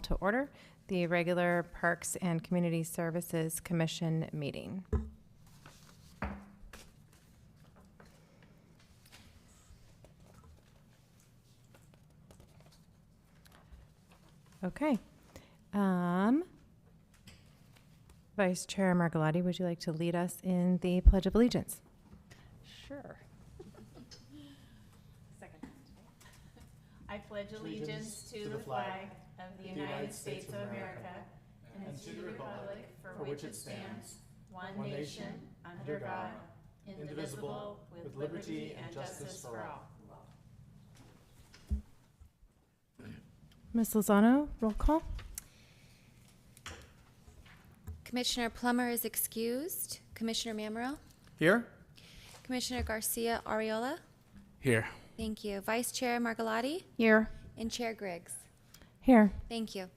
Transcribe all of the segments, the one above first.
to order the regular Parks and Community Services Commission meeting. Okay. Vice Chair Margolotti, would you like to lead us in the Pledge of Allegiance? Sure. Second. I pledge allegiance to the flag of the United States of America and to the republic for which it stands, one nation, under God, indivisible, with liberty and justice for all. Ms. Lozano, roll call. Commissioner Plummer is excused. Commissioner Mamero? Here? Commissioner Garcia Ariola? Here. Thank you. Vice Chair Margolotti? Here. And Chair Griggs? Here. Thank you.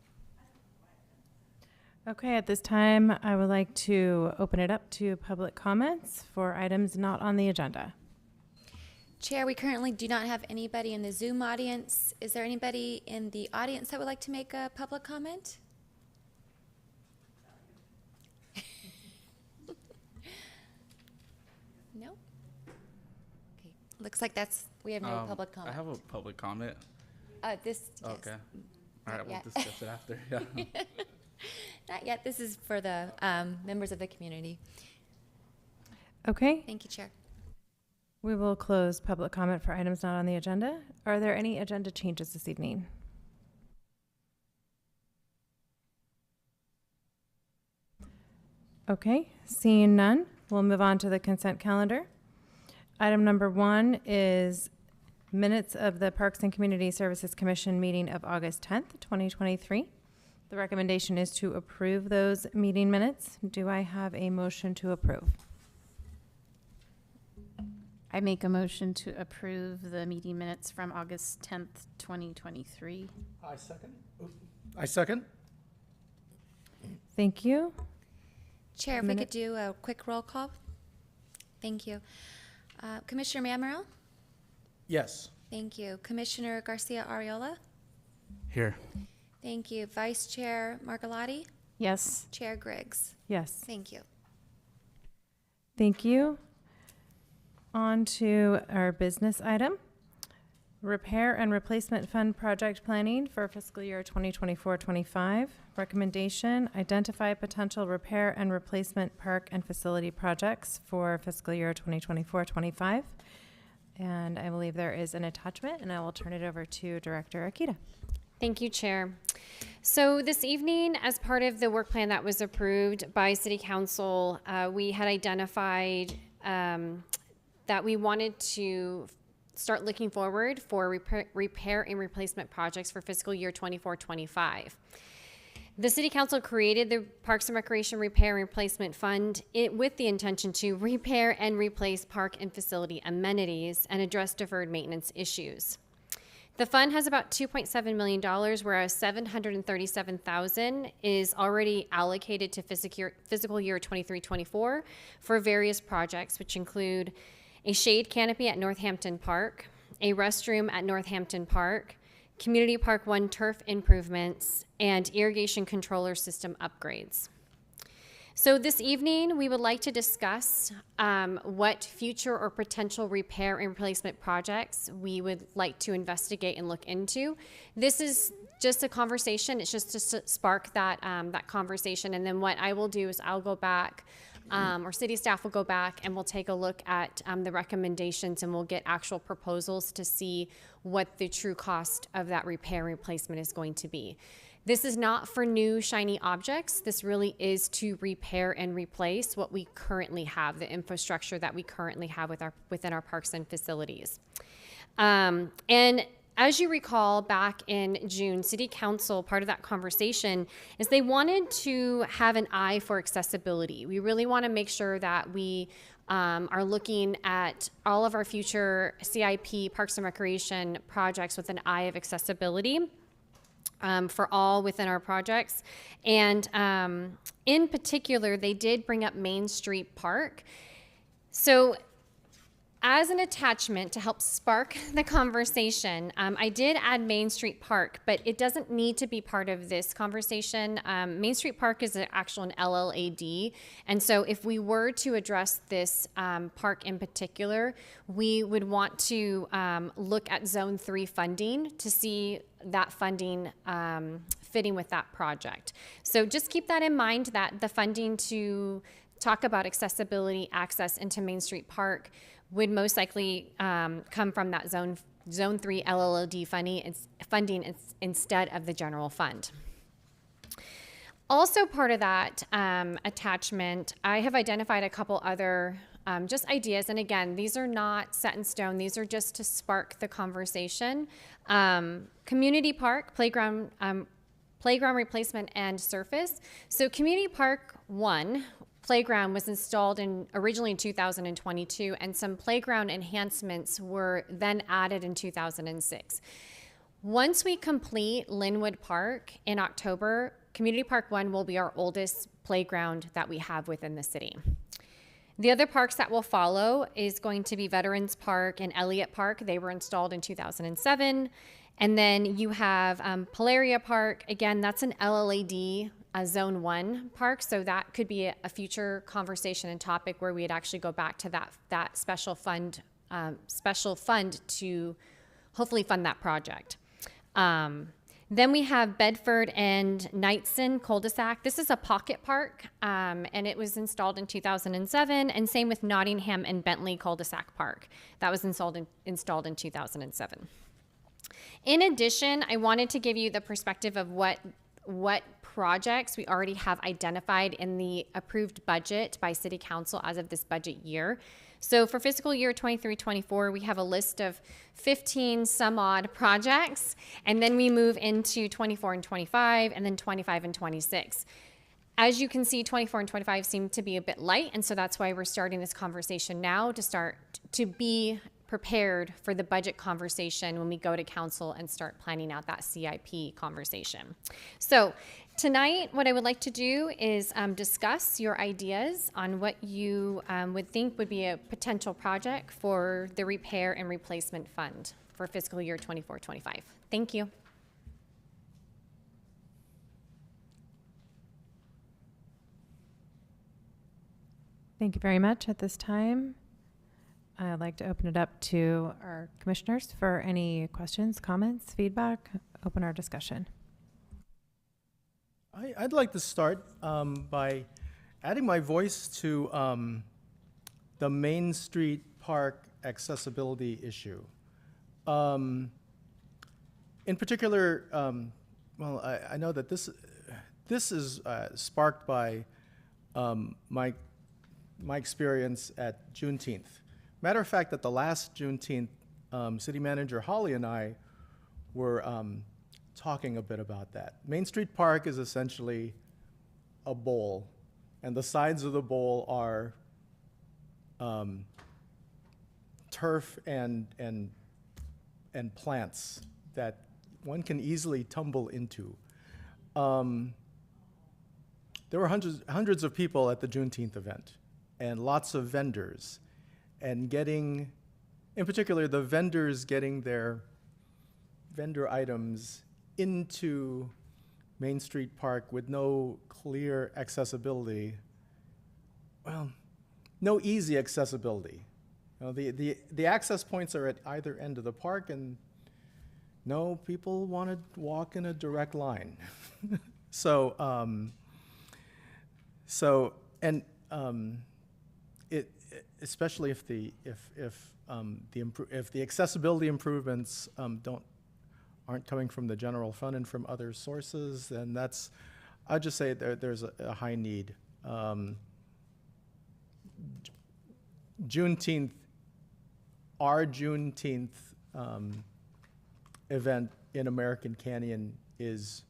Okay, at this time, I would like to open it up to public comments for items not on the agenda. Chair, we currently do not have anybody in the Zoom audience. Is there anybody in the audience that would like to make a public comment? No? Okay, looks like we have no public comment. I have a public comment. Yes. Okay. All right, we'll yet. discuss it after. Yeah. Not yet. This is for the members of the community. Okay, Thank you, Chair. we will close public comment for items not on the agenda. Are there any agenda changes this evening? Okay, seeing none, we'll move on to the consent calendar. Item number 1 is minutes of the Parks and Community Services Commission meeting of August 10th, 2023. The recommendation is to approve those meeting minutes. Do I have a motion to approve? I make a motion to approve the meeting minutes from August 10th, 2023. I second. I second. Thank you. Chair, if we could do a quick roll call. Thank you. Commissioner Mamero? Yes. Thank you. Commissioner Garcia Ariola? Here. Thank you. Vice Chair Margolotti? Yes. Chair Griggs? Yes. Thank you. Thank you. On to our business item. Repair and Replacement Fund Project Planning for fiscal year 2024-25. Recommendation, identify potential repair and replacement park and facility projects for fiscal year 2024-25. And I believe there is an attachment, and I will turn it over to Director Akita. Thank you, Chair. So this evening, as part of the work plan that was approved by City Council, we had identified that we wanted to start looking forward for repair and replacement projects for fiscal year 24-25. The City Council created the Parks and Recreation Repair and Replacement Fund with the intention to repair and replace park and facility amenities and address deferred maintenance issues. The fund has about $2.7 million, whereas $737,000 is already allocated to fiscal year 23-24 for various projects, which include a shade canopy at Northampton Park, a restroom at Northampton Park, Community Park 1 turf improvements, and irrigation controller system upgrades. So this evening, we would like to discuss what future or potential repair and replacement projects we would like to investigate and look into. This is just a conversation. It's just to spark that, that conversation. And then what I will do is I'll go back, or city staff will go back and we'll take a look at the recommendations, and we'll get actual proposals to see what the true cost of that repair and replacement is going to be. This is not for new shiny objects. This really is to repair and replace what we currently have, the infrastructure that we currently have within our parks and facilities. And as you recall, back in June, City Council, part of that conversation is they wanted to have an eye for accessibility. We really want to make sure that we are looking at all of our future CIP, Parks and Recreation projects with an eye of accessibility. For all within our projects. And in particular, they did bring up Main Street Park. So As an attachment to help spark the conversation, I did add Main Street Park, but it doesn't need to be part of this conversation. Main Street Park is actually an LLAD, and so if we were to address this park in particular, we would want to look at Zone 3 funding to see that funding fitting with that project. So just keep that in mind, that the funding to talk about accessibility access into Main Street Park would most likely come from that Zone 3 LLOD funding instead of the general fund. Also part of that attachment, I have identified a couple other just ideas. And again, these are not set in stone. These are just to spark the conversation. Community park, playground replacement and surface. So Community Park 1, playground was installed originally in 2022, and some playground enhancements were then added in 2006. Once we complete Linwood Park in October, Community Park 1 will be our oldest playground that we have within the city. The other parks that will follow is going to be Veterans Park and Elliott Park. They were installed in 2007. And then you have Polaria Park. Again, that's an LLAD, a Zone 1 park, so that could be a future conversation and topic where we'd actually go back to that special fund to hopefully fund that project. Then we have Bedford and Knightson cul-de-sac. This is a pocket park, and it was installed in 2007, and same with Nottingham and Bentley cul-de-sac park. That was installed in 2007. In addition, I wanted to give you the perspective of what projects we already have identified in the approved budget by City Council as of this budget year. So for fiscal year 23-24, we have a list of 15 some odd projects, and then we move into 24 and 25, and then 25 and 26. As you can see, 24 and 25 seem to be a bit light, and so that's why we're starting this conversation now to be prepared for the budget conversation when we go to council and start planning out that CIP conversation. So tonight, what I would like to do is discuss your ideas on what you would think would be a potential project for the repair and replacement fund for fiscal year 24-25. Thank you. Thank you very much. At this time, I'd like to open it up to our commissioners for any questions, comments, feedback, open our discussion. I'd like to start by adding my voice to the Main Street Park accessibility issue. In particular, I know that this is sparked by my experience at Juneteenth. Matter of fact, at the last Juneteenth, City Manager Holly and I were talking a bit about that. Main Street Park is essentially a bowl, and the sides of the bowl are turf and plants that one can easily tumble into. There were hundreds of people at the Juneteenth event, and lots of vendors. And in particular, the vendors getting their vendor items into Main Street Park with no clear accessibility, well, no easy accessibility. You know, the access points are at either end of the park, and no, people want to walk in a direct line. Especially if the accessibility improvements aren't coming from the general fund and from other sources, then I'd just say there's a high need. Juneteenth, our Juneteenth event in American Canyon is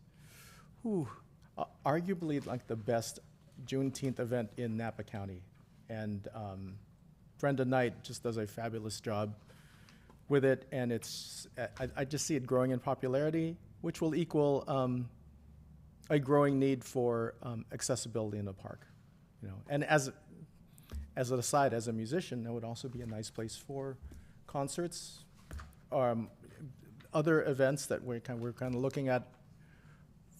arguably like the best Juneteenth event in Napa County. And Brenda Knight just does a fabulous job with it, and I just see it growing in popularity, which will equal a growing need for accessibility in the park. You know, and as as an aside, as a musician, that would also be a nice place for concerts, other events that we're kind of looking at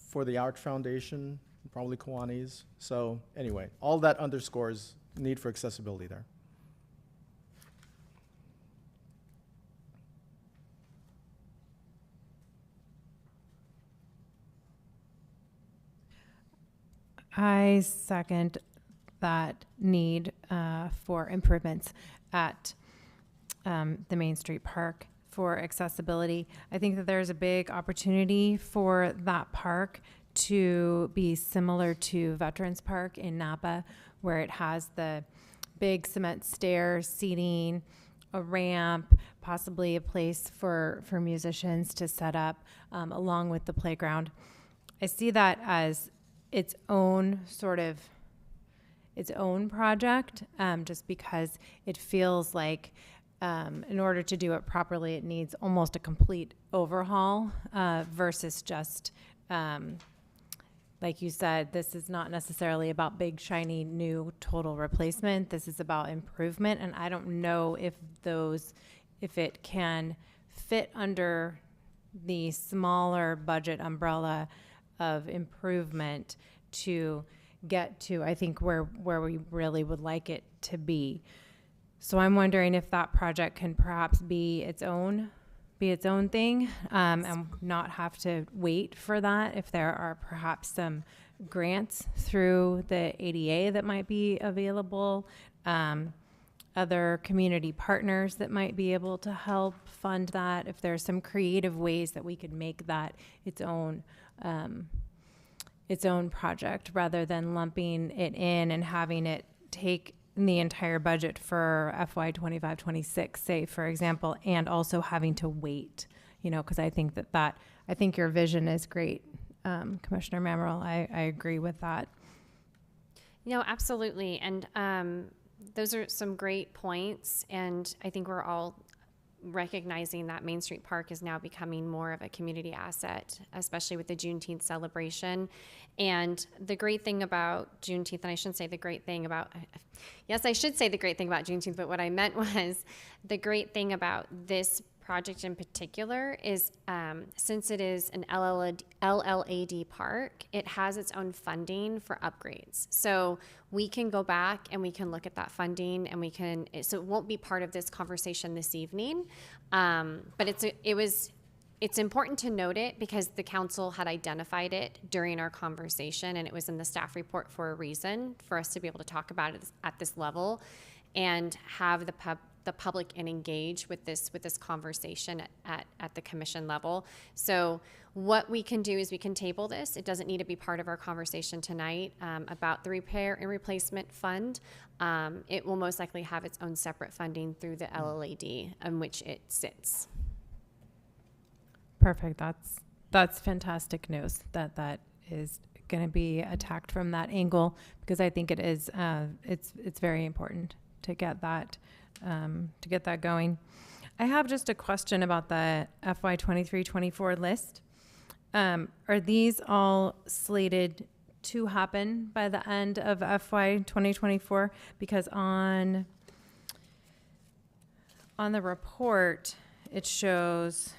for the Art Foundation, probably Kiwanis. So anyway, all that underscores need for accessibility there. I second that need for improvements at the Main Street Park for accessibility. I think that there's a big opportunity for that park to be similar to Veterans Park in Napa, where it has the big cement stairs, seating, a ramp, possibly a place for musicians to set up along with the playground. I see that as its own project, just because it feels like in order to do it properly, it needs almost a complete overhaul versus just, like you said, this is not necessarily about big, shiny, new total replacement. This is about improvement, and I don't know if it can fit under the smaller budget umbrella of improvement to get to, I think, where we really would like it to be. So I'm wondering if that project can perhaps be its own thing, and not have to wait for that. If there are perhaps some grants through the ADA that might be available, other community partners that might be able to help fund that. If there's some creative ways that we could make that its own project, rather than lumping it in and having it take the entire budget for FY 25-26, say, for example, and also having to wait, because I think I think your vision is great, Commissioner Mamerle. I agree with that. Absolutely. And those are some great points. And I think we're all recognizing that Main Street Park is now becoming more of a community asset, especially with the Juneteenth celebration. And the great thing about Juneteenth, and I shouldn't say the great thing about, yes, I should say the great thing about Juneteenth, but what I meant was the great thing about this project in particular is since it is an LLAD park, it has its own funding for upgrades. So we can go back and we can look at that funding, and so it won't be part of this conversation this evening, but it's important to note it because the council had identified it during our conversation, and it was in the staff report for a reason, for us to be able to talk about it at this level and have the public and engage with this conversation at the commission level. So what we can do is we can table this. It doesn't need to be part of our conversation tonight about the repair and replacement fund. It will most likely have its own separate funding through the LLAD in which it sits. Perfect. That's fantastic news that is going to be attacked from that angle, because I think it is it's very important to get that going. I have just a question about the FY 23-24 list. Are these all slated to happen by the end of FY 2024? Because on the report, it shows,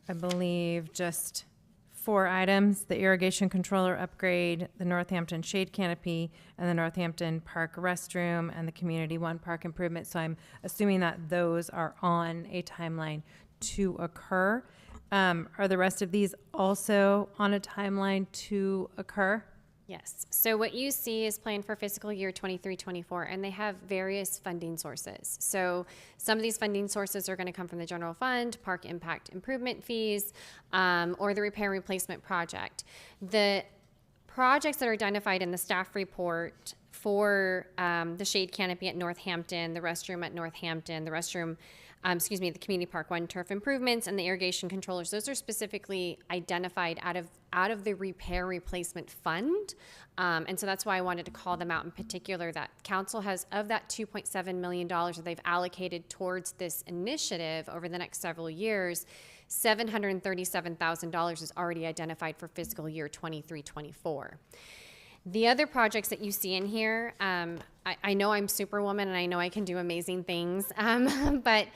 I believe, just 4 items: the irrigation controller upgrade, the Northampton shade canopy, and the Northampton Park restroom, and the Community One Park improvement. So I'm assuming that those are on a timeline to occur. Are the rest of these also on a timeline to occur? Yes. So what you see is planned for fiscal year 23-24, and they have various funding sources. So some of these funding sources are going to come from the general fund, park impact improvement fees, or the repair and replacement project. The projects that are identified in the staff report for the shade canopy at Northampton, the restroom at Northampton, the Community Park One turf improvements, and the irrigation controllers, those are specifically identified out of the repair replacement fund. And so that's why I wanted to call them out in particular. That council has, of that $2.7 million that they've allocated towards this initiative over the next several years, $737,000 is already identified for fiscal year 23-24. The other projects that you see in here, I know I'm Superwoman and I know I can do amazing things, but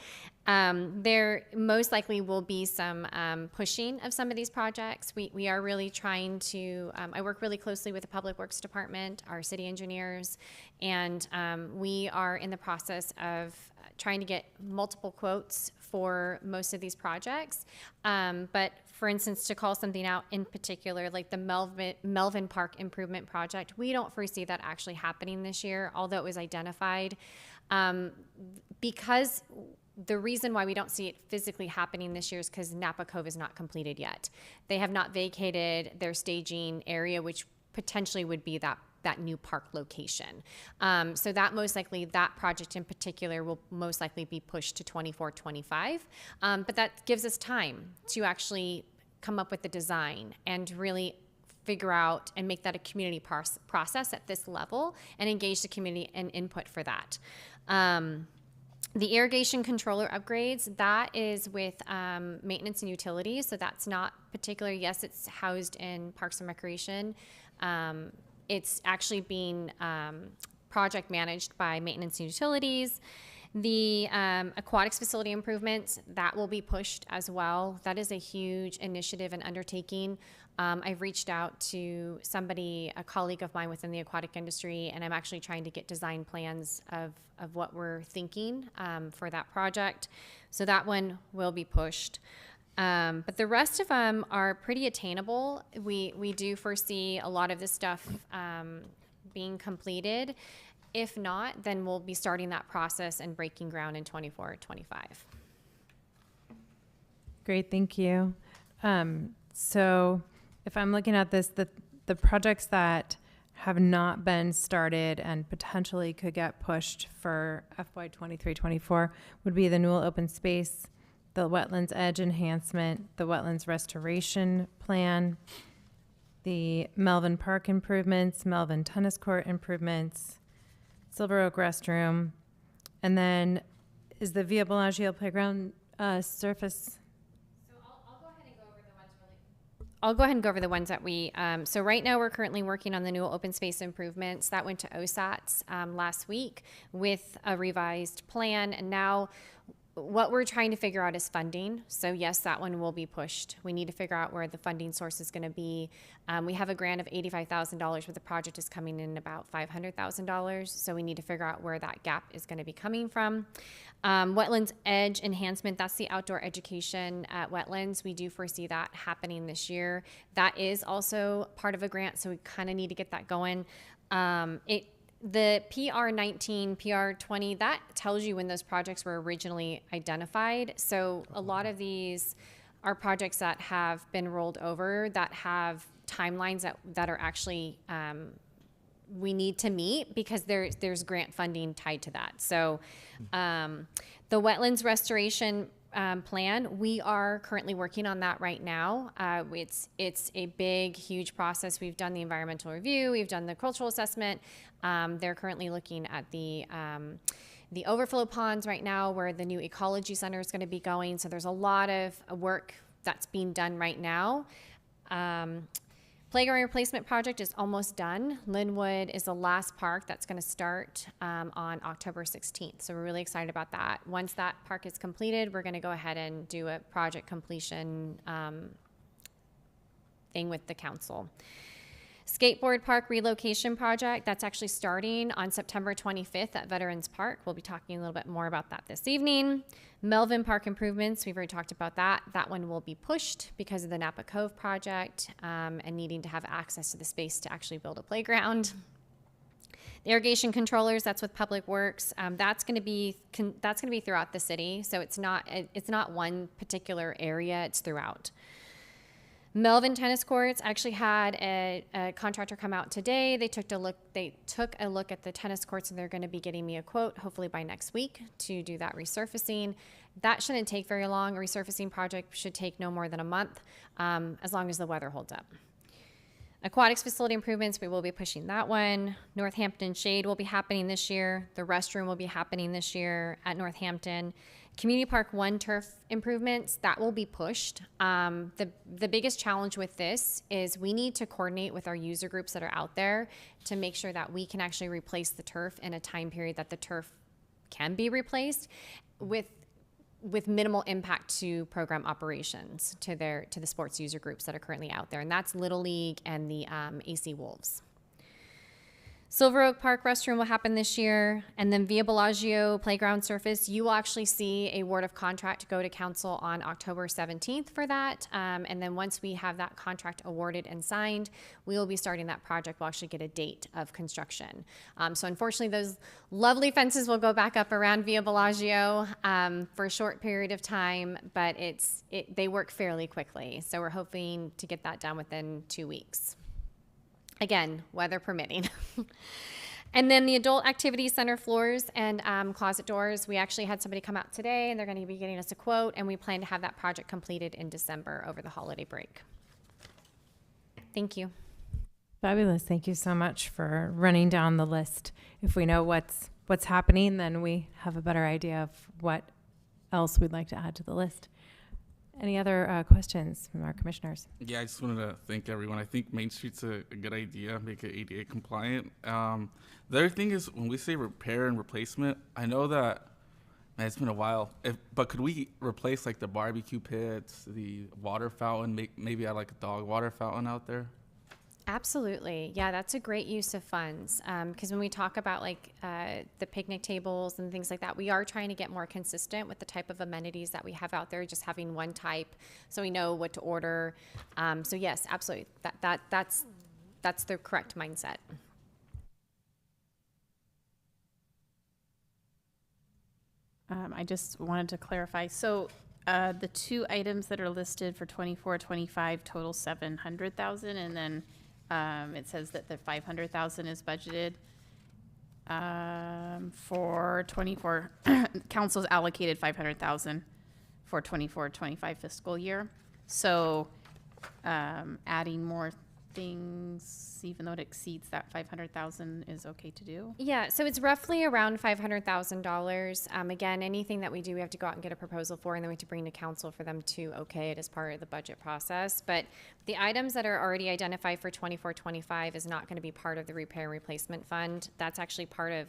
there most likely will be some pushing of some of these projects. We are really trying to, I work really closely with the Public Works Department, our city engineers, and we are in the process of trying to get multiple quotes for most of these projects. But for instance, to call something out in particular, like the Melvin Park Improvement Project, we don't foresee that actually happening this year, although it was identified. Because the reason why we don't see it physically happening this year is because Napa Cove is not completed yet. They have not vacated their staging area, which potentially would be that new park location. So that most likely, that project in particular will most likely be pushed to 24-25. But that gives us time to actually come up with the design and really figure out and make that a community process at this level and engage the community and input for that. The irrigation controller upgrades, that is with maintenance and utilities, so that's not particular. Yes, it's housed in Parks and Recreation. It's actually being project managed by maintenance and utilities. The aquatics facility improvements, that will be pushed as well. That is a huge initiative and undertaking. I've reached out to somebody, a colleague of mine within the aquatic industry, and I'm actually trying to get design plans of what we're thinking for that project. So that one will be pushed. But the rest of them are pretty attainable. We do foresee a lot of this stuff being completed. If not, then we'll be starting that process and breaking ground in 24-25. Great, thank you. So if I'm looking at this, the projects that have not been started and potentially could get pushed for FY 23-24 would be the Newell Open Space, the Wetlands Edge Enhancement, the Wetlands Restoration Plan, the Melvin Park improvements, Melvin Tennis Court improvements, Silver Oak Restroom, and then is the Via Bellagio Playground surface? I'll go ahead and go over the ones I'll go ahead and go over the ones that we, so right now we're currently working on the Newell Open Space improvements. That went to OSATs last week with a revised plan, and now what we're trying to figure out is funding. So yes, that one will be pushed. We need to figure out where the funding source is going to be. We have a grant of $85,000, but the project is coming in about $500,000. So we need to figure out where that gap is going to be coming from. Wetlands Edge Enhancement, that's the outdoor education at Wetlands. We do foresee that happening this year. That is also part of a grant, so we kind of need to get that going. The PR19, PR20, that tells you when those projects were originally identified. So a lot of these are projects that have been rolled over, that have timelines that are actually we need to meet because there's grant funding tied to that. So the Wetlands Restoration plan, we are currently working on that right now. It's a big, huge process. We've done the environmental review, we've done the cultural assessment. They're currently looking at the overflow ponds right now, where the new ecology center is going to be going. So there's a lot of work that's being done right now. Playground replacement project is almost done. Linwood is the last park that's going to start on October 16th. So we're really excited about that. Once that park is completed, we're going to go ahead and do a project completion thing with the council. Skateboard park relocation project, that's actually starting on September 25th at Veterans Park. We'll be talking a little bit more about that this evening. Melvin Park improvements, we've already talked about that. That one will be pushed because of the Napa Cove project and needing to have access to the space to actually build a playground. The irrigation controllers, that's with Public Works. That's going to be throughout the city, so it's not one particular area, it's throughout. Melvin Tennis Courts actually had a contractor come out today. They took a look at the tennis courts, and they're going to be getting me a quote hopefully by next week to do that resurfacing. That shouldn't take very long. A resurfacing project should take no more than a month, as long as the weather holds up. Aquatics facility improvements, we will be pushing that one. Northampton Shade will be happening this year. The restroom will be happening this year at Northampton. Community Park 1 turf improvements, that will be pushed. The biggest challenge with this is we need to coordinate with our user groups that are out there to make sure that we can actually replace the turf in a time period that the turf can be replaced with minimal impact to program operations, to the sports user groups that are currently out there. And that's Little League and the AC Wolves. Silver Oak Park restroom will happen this year, and then Via Bellagio playground surface, you will actually see a word of contract go to council on October 17th for that. And then once we have that contract awarded and signed, we will be starting that project. We'll actually get a date of construction. So unfortunately, those lovely fences will go back up around Via Bellagio for a short period of time, but they work fairly quickly. So we're hoping to get that done within 2 weeks. Again, weather permitting. And then the adult activity center floors and closet doors, we actually had somebody come out today and they're going to be getting us a quote, and we plan to have that project completed in December over the holiday break. Thank you. Fabulous. Thank you so much for running down the list. If we know what's happening, then we have a better idea of what else we'd like to add to the list. Any other questions from our commissioners? Yeah, I just wanted to thank everyone. I think Main Street's a good idea, make it ADA compliant. The other thing is when we say repair and replacement, I know that, man, it's been a while, but could we replace like the barbecue pits, the water fountain, maybe add like a dog water fountain out there? Absolutely. Yeah, that's a great use of funds. Because when we talk about like the picnic tables and things like that, we are trying to get more consistent with the type of amenities that we have out there, just having one type so we know what to order. So yes, absolutely. That's the correct mindset. I just wanted to clarify. So the two items that are listed for 24-25 total 700,000, and then it says that the 500,000 is budgeted for 24. Council's allocated 500,000 for 24-25 fiscal year. So adding more things, even though it exceeds that 500,000, is okay to do? Yeah, so it's roughly around $500,000. Again, anything that we do, we have to go out and get a proposal for, and then we have to bring to council for them to okay it as part of the budget process. But the items that are already identified for 24-25 is not going to be part of the repair and replacement fund. That's actually part of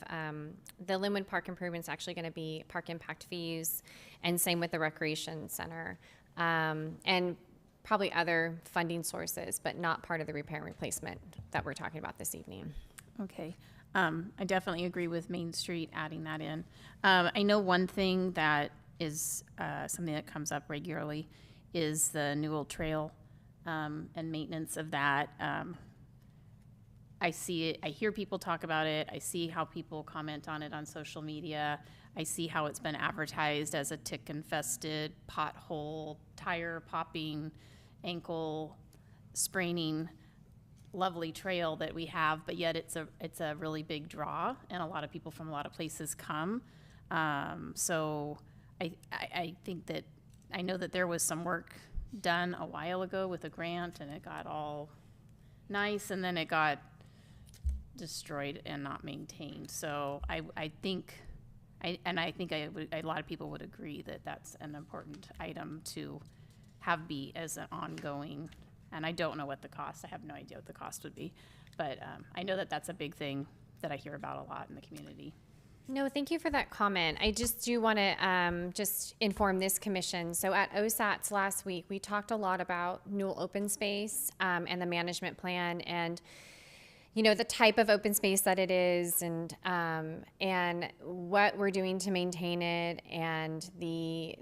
the Linwood Park improvements. Actually going to be park impact fees, and same with the recreation center, and probably other funding sources, but not part of the repair and replacement that we're talking about this evening. Okay. I definitely agree with Main Street adding that in. I know one thing that is something that comes up regularly is the Newell Trail and maintenance of that. I see it, I hear people talk about it, I see how people comment on it on social media, I see how it's been advertised as a tick-infested, pothole, tire popping, ankle spraining, lovely trail that we have, but yet it's a really big draw, and a lot of people from a lot of places come. So I think that, I know that there was some work done a while ago with a grant, and it got all nice, and then it got destroyed and not maintained. So I think a lot of people would agree that that's an important item to have be as an ongoing, and I don't know what the cost, I have no idea what the cost would be, but I know that that's a big thing that I hear about a lot in the community. No, thank you for that comment. I just do want to just inform this commission. So at OSATS last week, we talked a lot about Newell Open Space and the management plan, and you know, the type of open space that it is, and what we're doing to maintain it. And the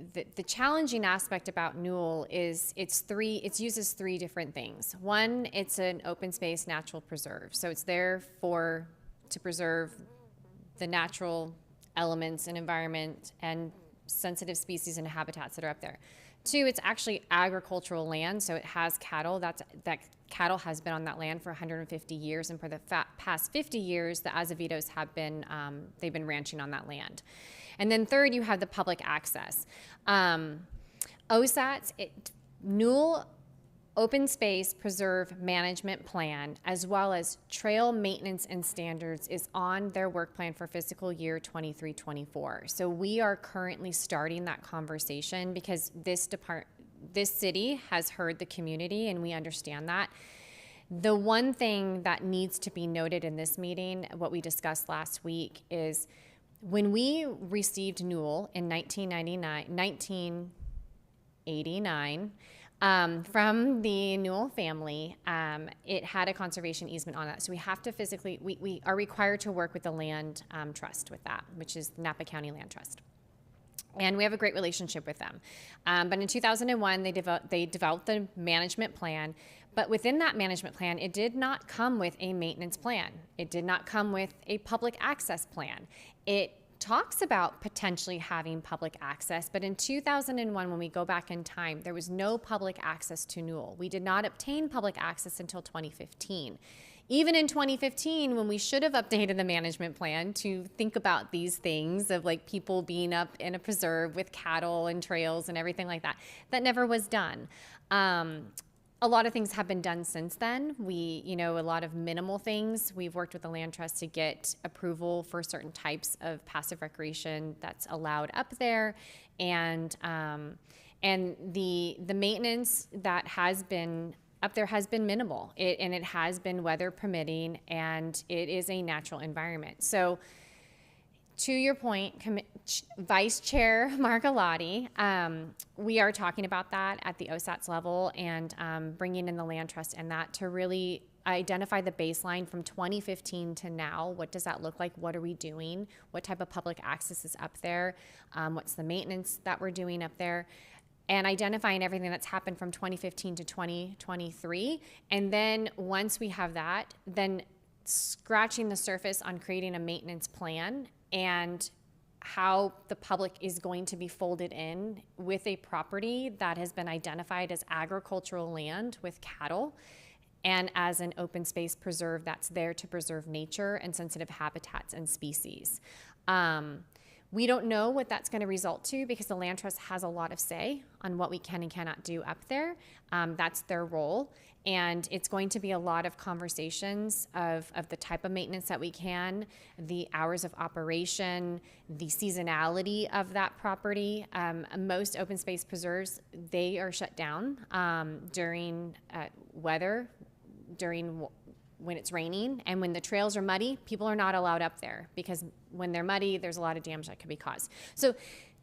challenging aspect about Newell is it uses three different things. One, it's an open space natural preserve. So it's there to preserve the natural elements and environment and sensitive species and habitats that are up there. Two, it's actually agricultural land, so it has cattle. That cattle has been on that land for 150 years, and for the past 50 years, the Azevedos have been they've been ranching on that land. And then third, you have the public access. OSATs, Newell open space preserve management plan, as well as trail maintenance and standards, is on their work plan for fiscal year 23-24. So we are currently starting that conversation because this city has heard the community, and we understand that. The one thing that needs to be noted in this meeting, what we discussed last week, is when we received Newell in 1989, from the Newell family, it had a conservation easement on that. So we have to physically, we are required to work with the land trust with that, which is Napa County Land Trust. And we have a great relationship with them. But in 2001, they developed the management plan. But within that management plan, it did not come with a maintenance plan. It did not come with a public access plan. It talks about potentially having public access, but in 2001, when we go back in time, there was no public access to Newell. We did not obtain public access until 2015. Even in 2015, when we should have updated the management plan to think about these things of like people being up in a preserve with cattle and trails and everything like that, that never was done. A lot of things have been done since then. A lot of minimal things. We've worked with the Land Trust to get approval for certain types of passive recreation that's allowed up there. And the maintenance that has been up there has been minimal. It has been weather permitting, and it is a natural environment. So to your point, Vice Chair Margalotti, we are talking about that at the OSATS level and bringing in the Land Trust and that to really identify the baseline from 2015 to now. What does that look like? What are we doing? What type of public access is up there? What's the maintenance that we're doing up there? And identifying everything that's happened from 2015 to 2023. And then once we have that, then scratching the surface on creating a maintenance plan and how the public is going to be folded in with a property that has been identified as agricultural land with cattle and as an open space preserve that's there to preserve nature and sensitive habitats and species. We don't know what that's going to result to because the Land Trust has a lot of say on what we can and cannot do up there. That's their role. And it's going to be a lot of conversations of the type of maintenance that we can, the hours of operation, the seasonality of that property. Most open space preserves, they are shut down during weather, when it's raining, and when the trails are muddy, people are not allowed up there because when they're muddy, there's a lot of damage that could be caused. So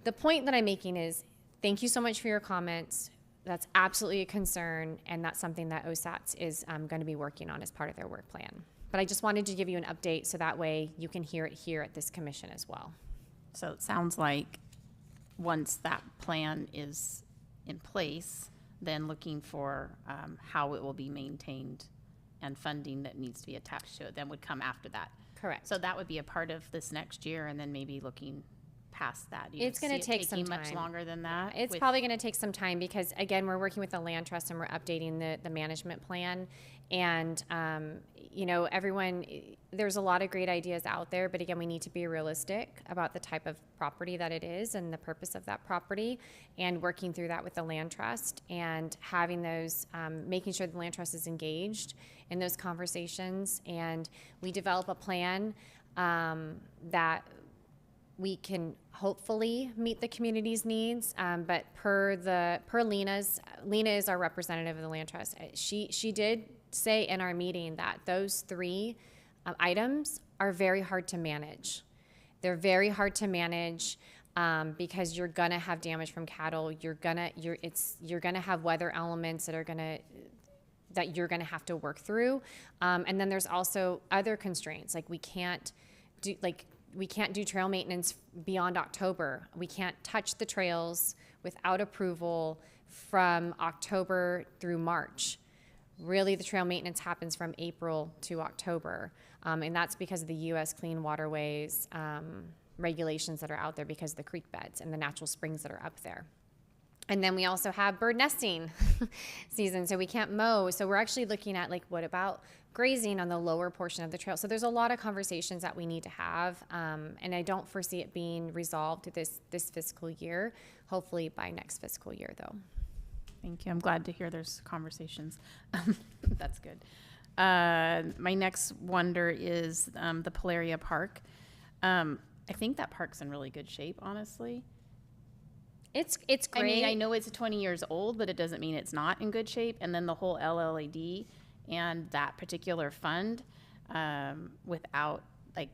the point that I'm making is thank you so much for your comments. That's absolutely a concern, and that's something that OSATS is going to be working on as part of their work plan. But I just wanted to give you an update so that way you can hear it here at this commission as well. So it sounds like once that plan is in place, then looking for how it will be maintained and funding that needs to be attached to it then would come after that. Correct. So that would be a part of this next year, and then maybe looking past that. You It's going to take some time. Much longer than that. It's probably going to take some time because, again, we're working with the Land Trust and we're updating the management plan. And, everyone, there's a lot of great ideas out there, but again, we need to be realistic about the type of property that it is and the purpose of that property, and working through that with the Land Trust and having those, making sure the Land Trust is engaged in those conversations. And we develop a plan that we can hopefully meet the community's needs, but per Lena is our representative of the Land Trust. She did say in our meeting that those three items are very hard to manage. They're very hard to manage because you're gonna have damage from cattle. You're gonna have weather elements that you're gonna have to work through, and then there's also other constraints like we can't do trail maintenance beyond October. We can't touch the trails without approval from October through March. Really, the trail maintenance happens from April to October, and that's because of the U.S. Clean Waterways regulations that are out there because of the creek beds and the natural springs that are up there. And then we also have bird nesting season, so we can't mow. So we're actually looking at what about grazing on the lower portion of the trail? So there's a lot of conversations that we need to have, and I don't foresee it being resolved this fiscal year. Hopefully by next fiscal year, though. Thank you. I'm glad to hear there's conversations. That's good. My next wonder is the Polaria Park. I think that park's in really good shape, honestly. It's I great. mean, I know it's 20 years old, but it doesn't mean it's not in good shape. And then the whole LLAD and that particular fund, without like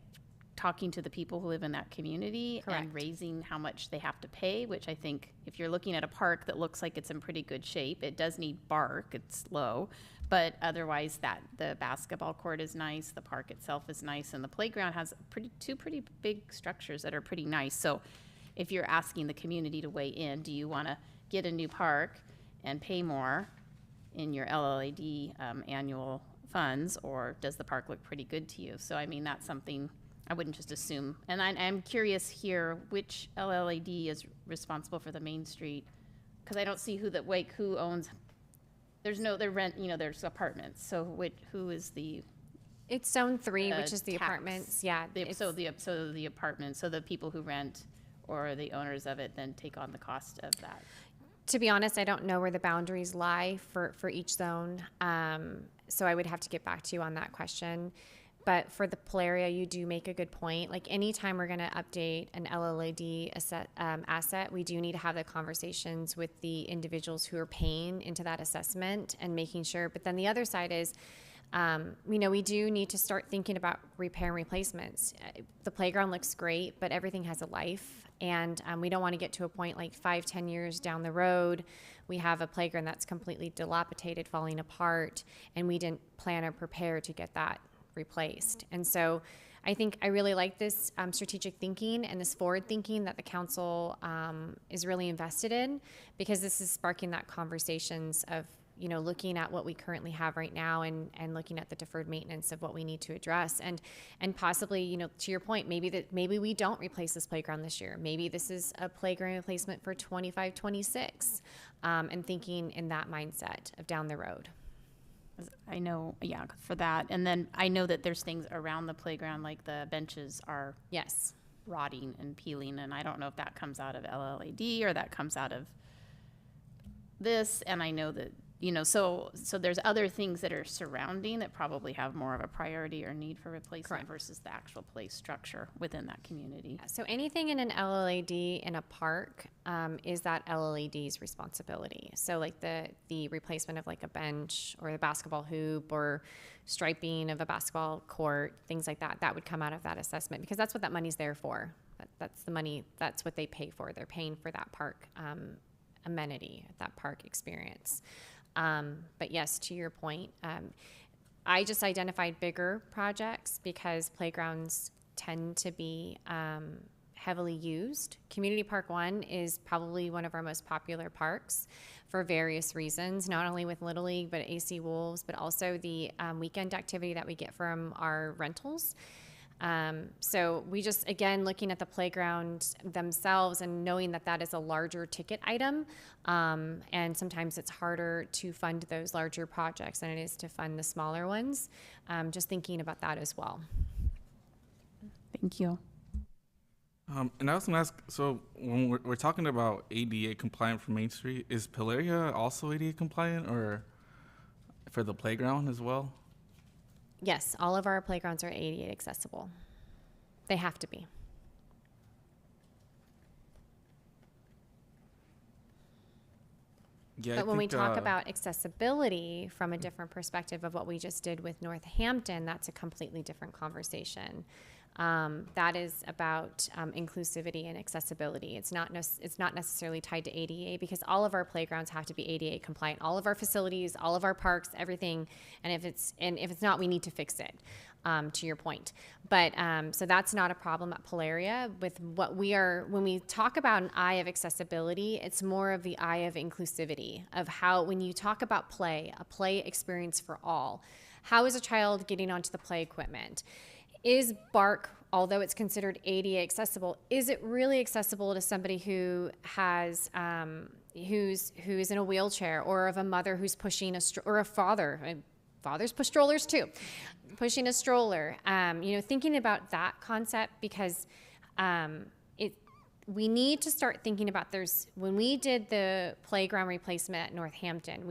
talking to the people who live in that community Correct. and raising how much they have to pay, which I think if you're looking at a park that looks like it's in pretty good shape, it does need bark, it's low, but otherwise that the basketball court is nice, the park itself is nice, and the playground has two pretty big structures that are pretty nice. So if you're asking the community to weigh in, do you want to get a new park and pay more in your LLAD annual funds, or does the park look pretty good to you? So I mean, that's something I wouldn't just assume. And I'm curious here, which LLAD is responsible for the Main Street? Because I don't see who owns, they're rent, there's apartments. So who is the, It's Zone 3, which is the tax. apartments. Yeah. so the apartments, so the people who rent or the owners of it then take on the cost of that? To be honest, I don't know where the boundaries lie for each zone. So I would have to get back to you on that question. But for the Polaria, you do make a good point. Like anytime we're going to update an LLAD asset, we do need to have the conversations with the individuals who are paying into that assessment and making sure. But then the other side is, we do need to start thinking about repair and replacements. The playground looks great, but everything has a life. And we don't want to get to a point like 5-10 years down the road, we have a playground that's completely dilapidated, falling apart, and we didn't plan or prepare to get that replaced. And so I think I really like this strategic thinking and this forward thinking that the council is really invested in, because this is sparking that conversations of, looking at what we currently have right now and looking at the deferred maintenance of what we need to address. And possibly, to your point, maybe we don't replace this playground this year. Maybe this is a playground replacement for 25, 26, and thinking in that mindset of down the road. I know, yeah, for that. And then I know that there's things around the playground, like the benches are Yes. rotting and peeling, and I don't know if that comes out of LLAD or that comes out of this. And I know that, so there's other things that are surrounding that probably have more of a priority or need for replacement. Correct. Versus the actual place structure within that community. So anything in an LLAD in a park is that LLAD's responsibility. So like the replacement of like a bench or the basketball hoop or striping of a basketball court, things like that, that would come out of that assessment, because that's what that money's there for. That's the money, that's what they pay for. They're paying for that park amenity, that park experience. But yes, to your point, I just identified bigger projects because playgrounds tend to be heavily used. Community Park 1 is probably one of our most popular parks for various reasons, not only with Little League, but AC Wolves, but also the weekend activity that we get from our rentals. So we just, again, looking at the playground themselves and knowing that that is a larger ticket item. And sometimes it's harder to fund those larger projects than it is to fund the smaller ones. Just thinking about that as well. Thank you. And I was going to ask, so when we're talking about ADA compliant for Main Street, is Polaria also ADA compliant, or for the playground as well? Yes, all of our playgrounds are ADA accessible. They have to be. Yeah, But when we talk about accessibility from a different perspective of what we just did with Northampton, that's a completely different conversation. That is about inclusivity and accessibility. It's not necessarily tied to ADA, because all of our playgrounds have to be ADA compliant. All of our facilities, all of our parks, everything. And if it's not, we need to fix it. To your point. But so that's not a problem at Polaria. With what when we talk about an eye of accessibility, it's more of the eye of inclusivity, of how, when you talk about play, a play experience for all, how is a child getting onto the play equipment? Is BARC, although it's considered ADA accessible, is it really accessible to somebody who has who's in a wheelchair, or of a mother who's pushing or a father? Fathers push strollers too, pushing a stroller. Thinking about that concept, because we need to start thinking about when we did the playground replacement at Northampton,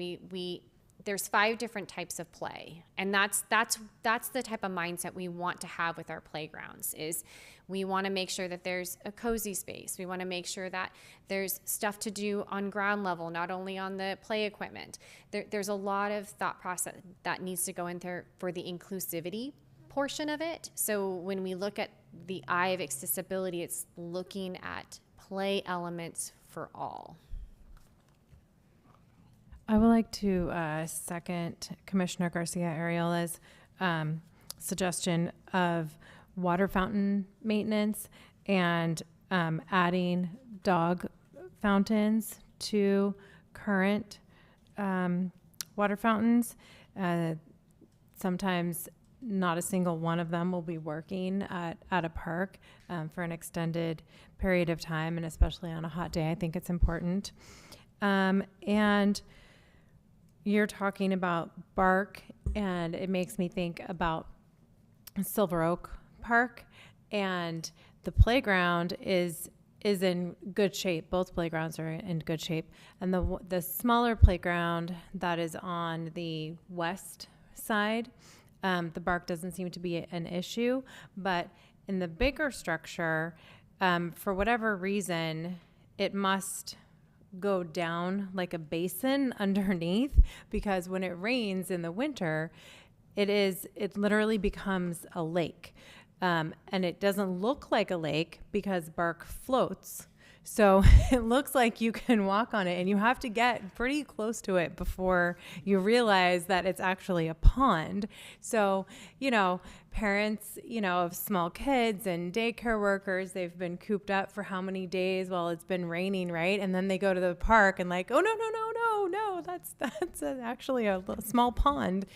there's 5 different types of play. And that's the type of mindset we want to have with our playgrounds is we want to make sure that there's a cozy space. We want to make sure that there's stuff to do on ground level, not only on the play equipment. There's a lot of thought process that needs to go in there for the inclusivity portion of it. So when we look at the eye of accessibility, it's looking at play elements for all. I would like to second Commissioner Garcia Ariela's suggestion of water fountain maintenance and adding dog fountains to current water fountains. Sometimes not a single one of them will be working at a park for an extended period of time, and especially on a hot day. I think it's important. And you're talking about Bark, and it makes me think about Silver Oak Park, and the playground is in good shape. Both playgrounds are in good shape, and the smaller playground that is on the west side, the bark doesn't seem to be an issue, but in the bigger structure, for whatever reason, it must go down like a basin underneath, because when it rains in the winter, it literally becomes a lake. And it doesn't look like a lake because bark floats. So it looks like you can walk on it, and you have to get pretty close to it before you realize that it's actually a pond. So, parents, of small kids and daycare workers, they've been cooped up for how many days while it's been raining, right? And then they go to the park and like, oh, no, that's actually a small pond.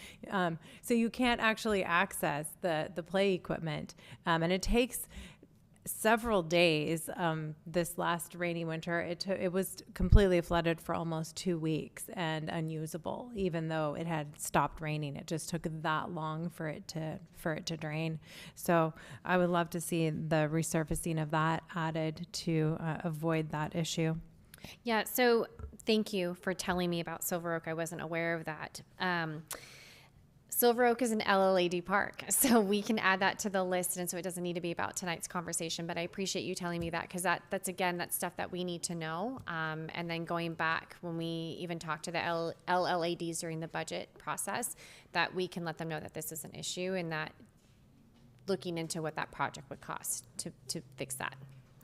So you can't actually access the play equipment. And it takes several days. This last rainy winter, it was completely flooded for almost 2 weeks and unusable, even though it had stopped raining. It just took that long for it to drain. So I would love to see the resurfacing of that added to avoid that issue. Yeah, so thank you for telling me about Silver Oak. I wasn't aware of that. Silver Oak is an LLAD park, so we can add that to the list, and so it doesn't need to be about tonight's conversation, but I appreciate you telling me that, because that's stuff that we need to know. And then going back, when we even talk to the LLADs during the budget process, that we can let them know that this is an issue, and that looking into what that project would cost to fix that.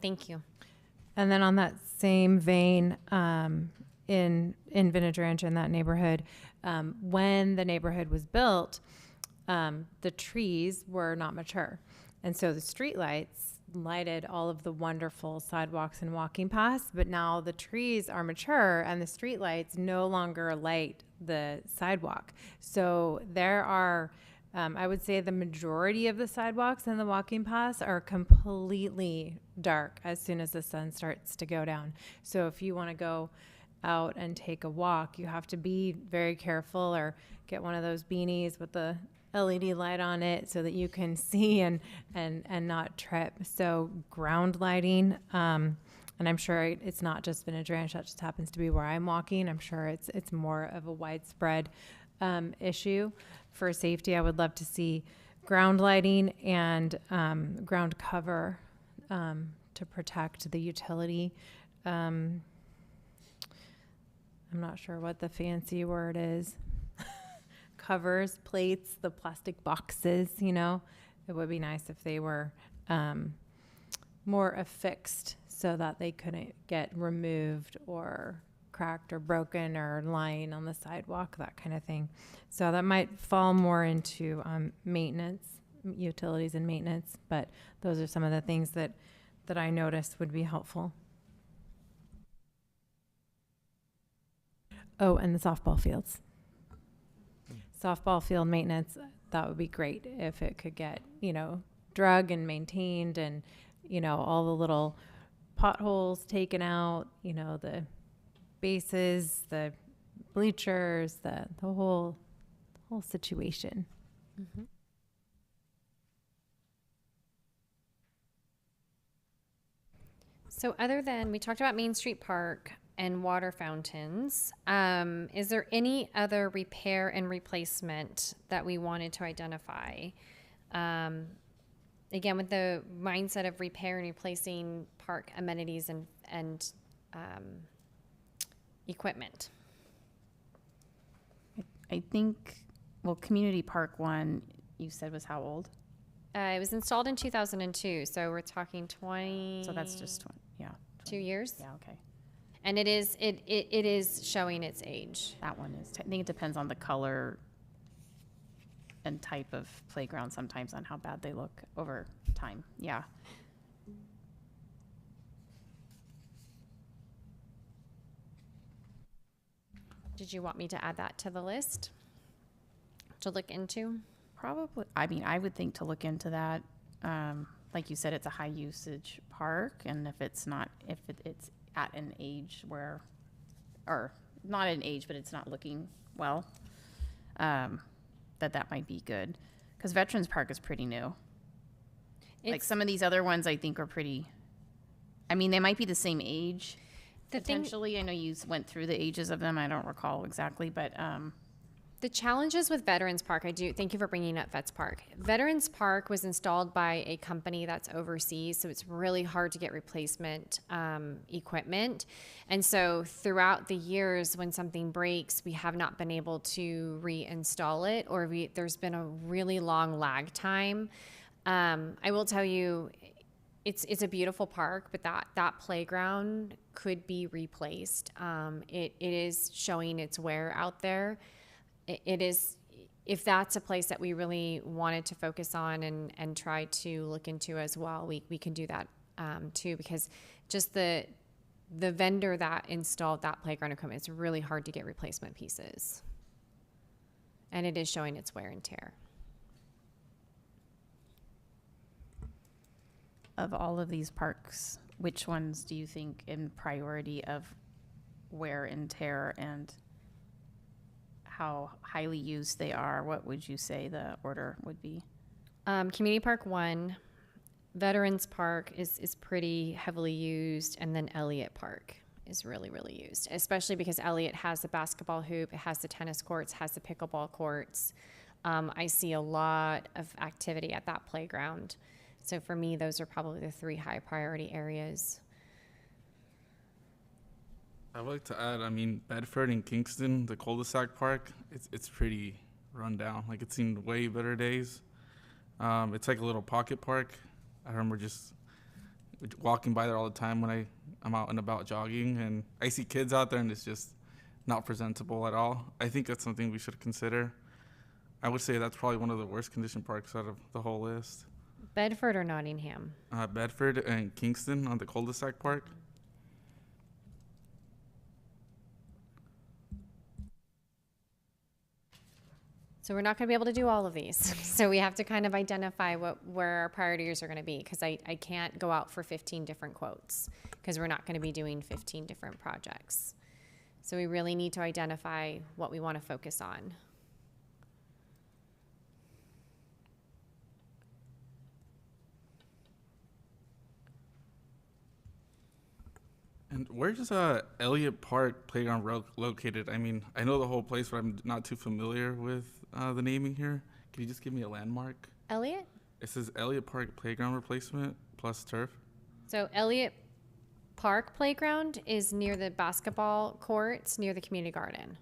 Thank you. And then on that same vein, in Vintage Ranch, in that neighborhood, when the neighborhood was built, the trees were not mature. And so the streetlights lighted all of the wonderful sidewalks and walking paths, but now the trees are mature and the streetlights no longer light the sidewalk. So there are, I would say the majority of the sidewalks and the walking paths are completely dark as soon as the sun starts to go down. So if you want to go out and take a walk, you have to be very careful, or get one of those beanies with the LED light on it so that you can see and not trip. So ground lighting, and I'm sure it's not just Vintage Ranch, that just happens to be where I'm walking. I'm sure it's more of a widespread issue for safety. I would love to see ground lighting and ground cover to protect the utility. I'm not sure what the fancy word is. Covers, plates, the plastic boxes, it would be nice if they were more affixed so that they couldn't get removed or cracked or broken or lying on the sidewalk, that kind of thing. So that might fall more into maintenance, utilities and maintenance, but those are some of the things that I noticed would be helpful. Oh, and the softball fields. Softball field maintenance, that would be great if it could get, drug and maintained, and, all the little potholes taken out, the bases, the bleachers, the whole situation. Mm-hmm. So other than, we talked about Main Street Park and water fountains, is there any other repair and replacement that we wanted to identify? Again, with the mindset of repair and replacing park amenities and equipment. I think, well, Community Park one, you said was how old? It was installed in 2002, so we're talking 20. So that's just, 2 years. yeah, okay. And it is showing its age. That one is, I think it depends on the color and type of playground sometimes on how bad they look over time, yeah. Did you want me to add that to the list to look into? Probably, I mean, I would think to look into that. Like you said, it's a high usage park, and if it's not, it's at an age where, or not an age, but it's not looking well, that might be good. Because Veterans Park is pretty new. Like It's- some of these other ones I think are pretty, I mean, they might be the same age. The thing, Potentially, I know you went through the ages of them. I don't recall exactly, but the challenges with Veterans Park, thank you for bringing up Vets Park. Veterans Park was installed by a company that's overseas, so it's really hard to get replacement equipment. And so throughout the years, when something breaks, we have not been able to reinstall it, or there's been a really long lag time. I will tell you, it's a beautiful park, but that playground could be replaced. It is showing its wear out there. It is, if that's a place that we really wanted to focus on and try to look into as well, we can do that too, because just the vendor that installed that playground equipment, it's really hard to get replacement pieces. And it is showing its wear and tear. of all of these parks, which ones do you think in priority of wear and tear and how highly used they are? What would you say the order would be? Community Park 1, Veterans Park is pretty heavily used, and then Elliott Park is really, really used, especially because Elliott has the basketball hoop, it has the tennis courts, has the pickleball courts. I see a lot of activity at that playground. So for me, those are probably the 3 high priority areas. I would like to add, I mean, Bedford and Kingston, the cul-de-sac park, it's pretty run down. Like, it's seen way better days. It's like a little pocket park. I remember just walking by there all the time when I'm out and about jogging, and I see kids out there, and it's just not presentable at all. I think that's something we should consider. I would say that's probably one of the worst condition parks out of the whole list. Bedford or Nottingham? Bedford and Kingston on the cul-de-sac park. So we're not going to be able to do all of these. So we have to kind of identify where our priorities are going to be, because I can't go out for 15 different quotes because we're not going to be doing 15 different projects. So we really need to identify what we want to focus on. And where's Elliott Park Playground located? I mean, I know the whole place, but I'm not too familiar with the naming here. Can you just give me a landmark? Elliott? It says Elliott Park Playground Replacement plus turf. So Elliott Park Playground is near the basketball courts, near the community garden.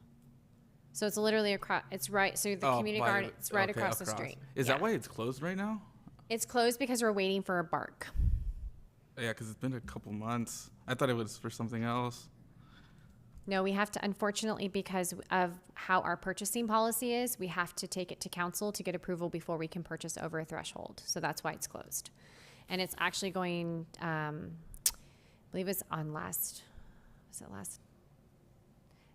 So it's literally across, it's right, so the community garden, it's right okay, across the street. Is Yeah. that why it's closed right now? It's closed because we're waiting for a bark. Yeah, because it's been a couple months. I thought it was for something else. No, we have to, unfortunately, because of how our purchasing policy is, we have to take it to council to get approval before we can purchase over a threshold. So that's why it's closed. And it's actually going, I believe it's on last, was it last?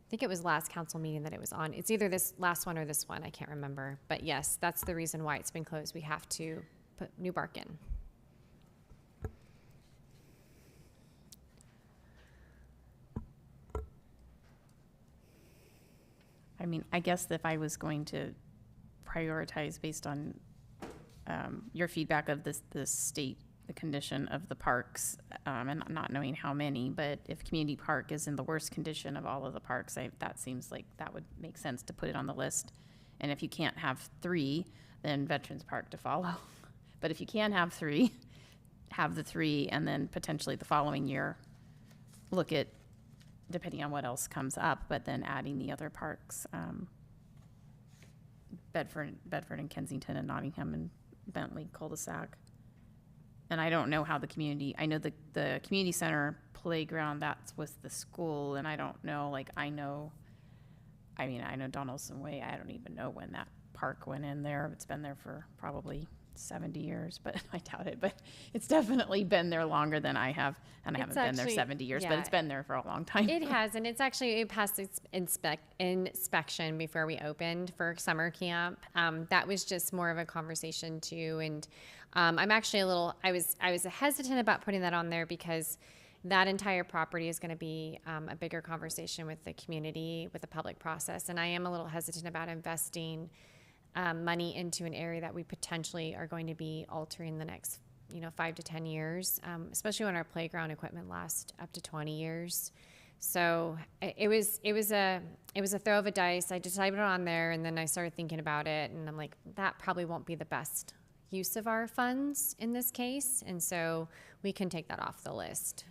I think it was last council meeting that it was on. It's either this last one or this one, I can't remember. But yes, that's the reason why it's been closed. We have to put new bark in. I mean, I guess if I was going to prioritize based on your feedback of the the condition of the parks, and not knowing how many, but if Community Park is in the worst condition of all of the parks, that seems like that would make sense to put it on the list. And if you can't have 3, then Veterans Park to follow. But if you can have 3, have the 3, and then potentially the following year, look at, depending on what else comes up, but then adding the other parks, Bedford and Kensington and Nottingham and Bentley cul-de-sac. And I don't know how I know the community center playground, that's with the school, and I don't know, I know Donaldson Way, I don't even know when that park went in there. It's been there for probably 70 years, but I doubt it. But it's definitely been there longer than I have, and I haven't been there 70 years, but it's been there for a long time. It has, and it passed its inspection before we opened for summer camp. That was just more of a conversation too, and I'm actually I was hesitant about putting that on there because that entire property is going to be a bigger conversation with the community, with the public process, and I am a little hesitant about investing money into an area that we potentially are going to be altering the next 5 to 10 years, especially when our playground equipment lasts up to 20 years. So it was a throw of a dice. I decided on there, and then I started thinking about it, and I'm like, that probably won't be the best use of our funds in this case, and so we can take that off the list.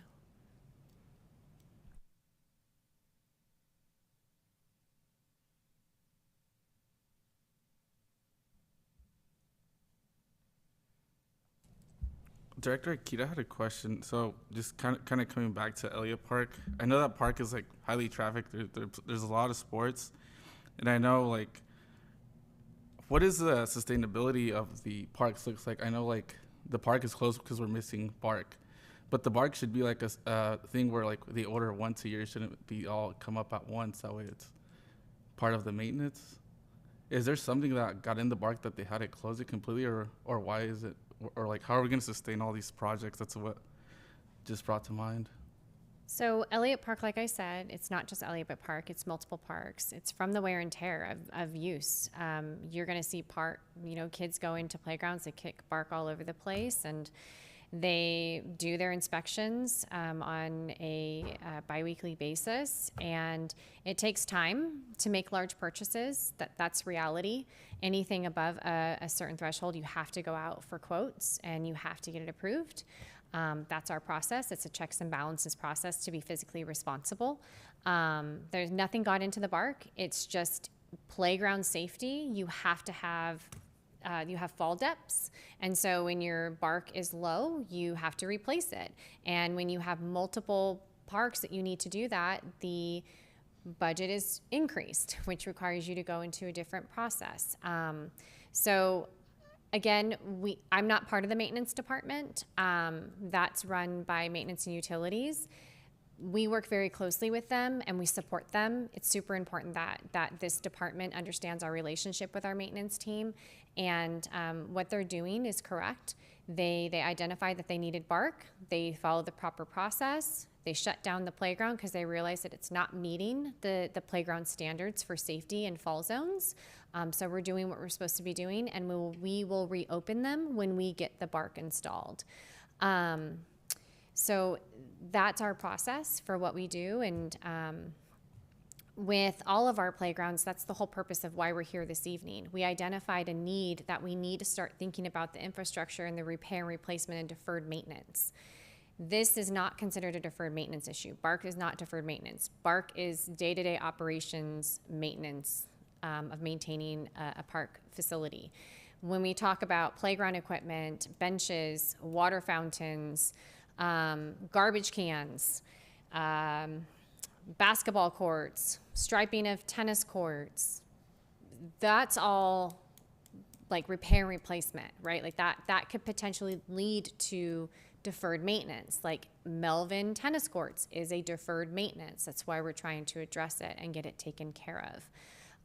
Director Akita had a question. So just kind of coming back to Elliott Park. I know that park is highly trafficked. There's a lot of sports, and I know what is the sustainability of the parks looks like. I know the park is closed because we're missing bark, but the bark should be a thing where they order once a year. Shouldn't be all come up at once. That way it's part of the maintenance. Is there something that got in the bark that they had to close it completely, or why is it? Or how are we going to sustain all these projects? That's what just brought to mind. So Elliott Park, like I said, it's not just Elliott Park, it's multiple parks. It's from the wear and tear of use. You're going to see kids go into playgrounds, they kick bark all over the place, and they do their inspections on a biweekly basis, and it takes time to make large purchases. That's reality. Anything above a certain threshold, you have to go out for quotes and you have to get it approved. That's our process. It's a checks and balances process to be physically responsible. There's nothing got into the bark. It's just playground safety. You have to have fall depths. And so when your bark is low, you have to replace it. And when you have multiple parks that you need to do that, the budget is increased, which requires you to go into a different process. So again, I'm not part of the maintenance department. That's run by maintenance and utilities. We work very closely with them and we support them. It's super important that this department understands our relationship with our maintenance team, and what they're doing is correct. They identified that they needed bark. They followed the proper process. They shut down the playground because they realized that it's not meeting the playground standards for safety and fall zones. So we're doing what we're supposed to be doing, and we will reopen them when we get the bark installed. So that's our process for what we do, and with all of our playgrounds, that's the whole purpose of why we're here this evening. We identified a need that we need to start thinking about the infrastructure and the repair and replacement and deferred maintenance. This is not considered a deferred maintenance issue. Bark is not deferred maintenance. Bark is day-to-day operations maintenance of maintaining a park facility. When we talk about playground equipment, benches, water fountains, garbage cans, basketball courts, striping of tennis courts, that's all repair and replacement, right? That could potentially lead to deferred maintenance. Melvin tennis courts is a deferred maintenance. That's why we're trying to address it and get it taken care of.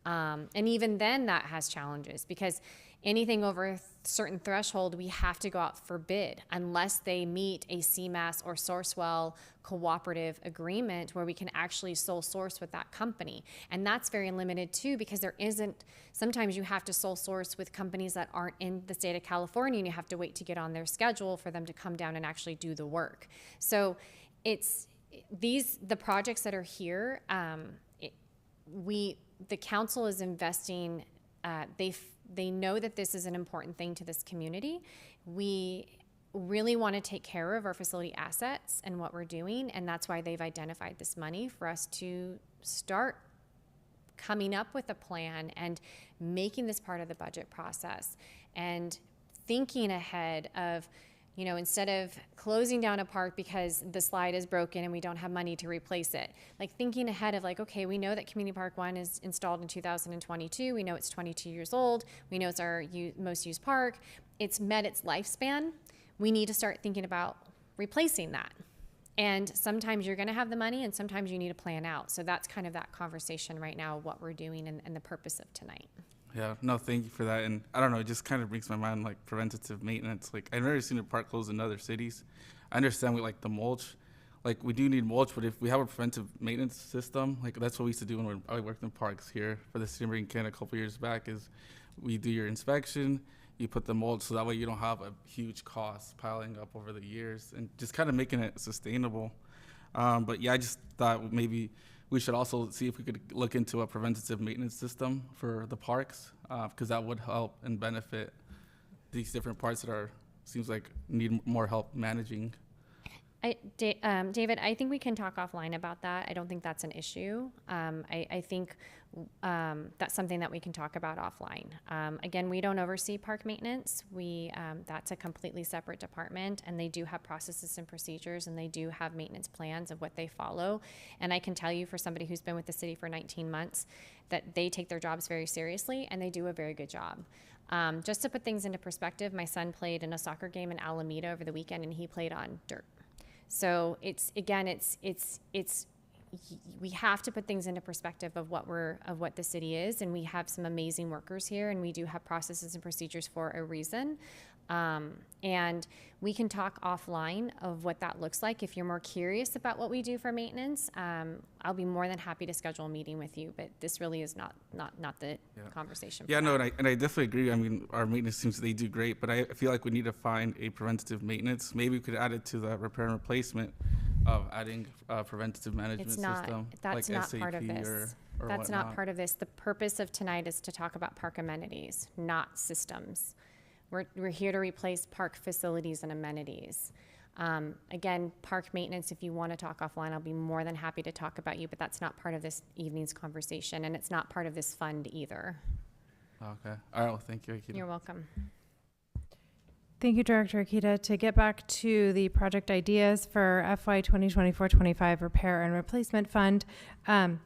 And even then that has challenges because anything over a certain threshold, we have to go out for bid unless they meet a CMAS or Sourcewell cooperative agreement where we can actually sole source with that company. And that's very limited too, because sometimes you have to sole source with companies that aren't in the state of California and you have to wait to get on their schedule for them to come down and actually do the work. So the projects that are here, the council is investing, they know that this is an important thing to this community. We really want to take care of our facility assets and what we're doing, and that's why they've identified this money for us to start coming up with a plan and making this part of the budget process and thinking ahead of, instead of closing down a park because the slide is broken and we don't have money to replace it, like thinking ahead of like, okay, we know that Community Park 1 is installed in 2022. We know it's 22 years old. We know it's our most used park. It's met its lifespan. We need to start thinking about replacing that. And sometimes you're going to have the money and sometimes you need to plan out. So that's kind of that conversation right now, what we're doing and the purpose of tonight. Yeah, no, thank you for that. And I don't know, it just kind of brings to my mind like preventative maintenance. Like I've never seen a park closed in other cities. I understand we like the mulch. Like we do need mulch, but if we have a preventive maintenance system, like that's what we used to do when I worked in parks here for the city of Berrien County a couple years back, is we do your inspection, you put the mulch so that way you don't have a huge cost piling up over the years and just kind of making it sustainable. But yeah, I just thought maybe we should also see if we could look into a preventative maintenance system for the parks, because that would help and benefit these different parts that seems like need more help managing. David, I think we can talk offline about that. I don't think that's an issue. I think that's something that we can talk about offline. Again, we don't oversee park maintenance. That's a completely separate department, and they do have processes and procedures, and they do have maintenance plans of what they follow. And I can tell you, for somebody who's been with the city for 19 months, that they take their jobs very seriously, and they do a very good job. Just to put things into perspective, my son played in a soccer game in Alameda over the weekend, and he played on dirt. So we have to put things into perspective of what the city is, and we have some amazing workers here, and we do have processes and procedures for a reason. And we can talk offline of what that looks like. If you're more curious about what we do for maintenance, I'll be more than happy to schedule a meeting with you, but this really is not the conversation. Yeah, no, and I definitely agree. I mean, our maintenance teams, they do great, but I feel like we need to find a preventative maintenance. Maybe we could add it to the repair and replacement of adding a preventative management system. That's like not SAP part of this. or That's whatnot. not part of this. The purpose of tonight is to talk about park amenities, not systems. We're here to replace park facilities and amenities. Again, park maintenance, if you want to talk offline, I'll be more than happy to talk about you, but that's not part of this evening's conversation, and it's not part of this fund either. Okay. All right. Well, thank you, Akita. You're welcome. Thank you, Director Akita. To get back to the project ideas for FY 2024-25 Repair and Replacement Fund, when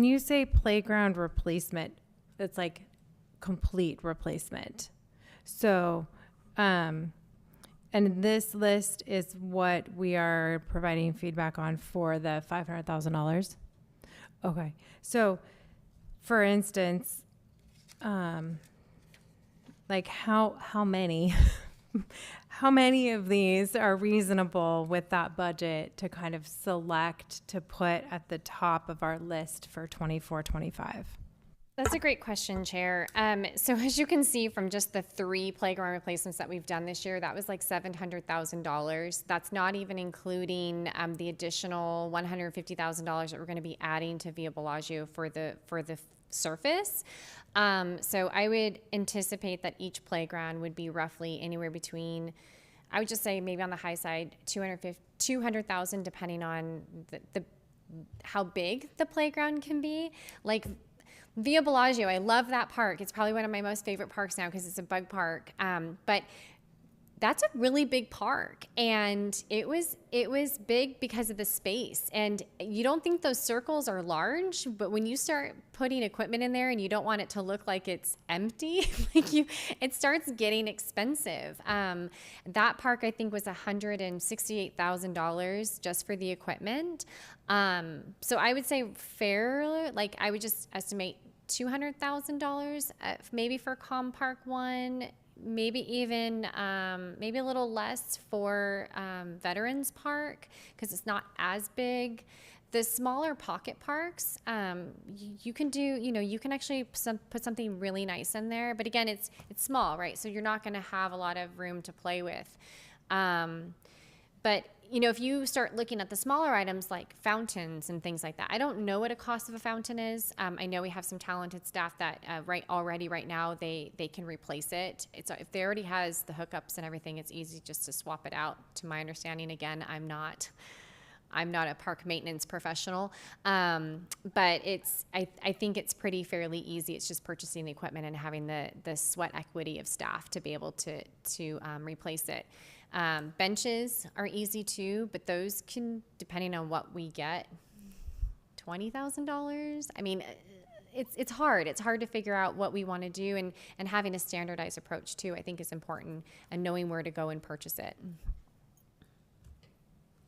you say playground replacement, it's like complete replacement. So, and this list is what we are providing feedback on for the $500,000. Okay. So, for instance, like how many how many of these are reasonable with that budget to kind of select to put at the top of our list for 24-25? That's a great question, Chair. So as you can see from just the 3 playground replacements that we've done this year, that was like $700,000. That's not even including the additional $150,000 that we're going to be adding to Via Bellagio for the surface. So I would anticipate that each playground would be roughly anywhere between, I would just say maybe on the high side, $200,000, depending on the how big the playground can be. Like Via Bellagio, I love that park. It's probably one of my most favorite parks now because it's a bug park. But that's a really big park, and it was big because of the space. And you don't think those circles are large, but when you start putting equipment in there and you don't want it to look like it's empty, it starts getting expensive. That park, I think, was $168,000 just for the equipment. So I would say I would just estimate $200,000 maybe for Com Park 1. Maybe even maybe a little less for Veterans Park because it's not as big. The smaller pocket parks, you can do, you can actually put something really nice in there. But again, it's small, right? So you're not going to have a lot of room to play with. But if you start looking at the smaller items like fountains and things like that, I don't know what a cost of a fountain is. I know we have some talented staff that right now they can replace it. If they already has the hookups and everything, it's easy just to swap it out. To my understanding, again, I'm not a park maintenance professional, but I think it's fairly easy. It's just purchasing the equipment and having the sweat equity of staff to be able to replace it. Benches are easy too, but those can, depending on what we get, $20,000. I mean, it's hard. It's hard to figure out what we want to do, and having a standardized approach too, I think, is important, and knowing where to go and purchase it.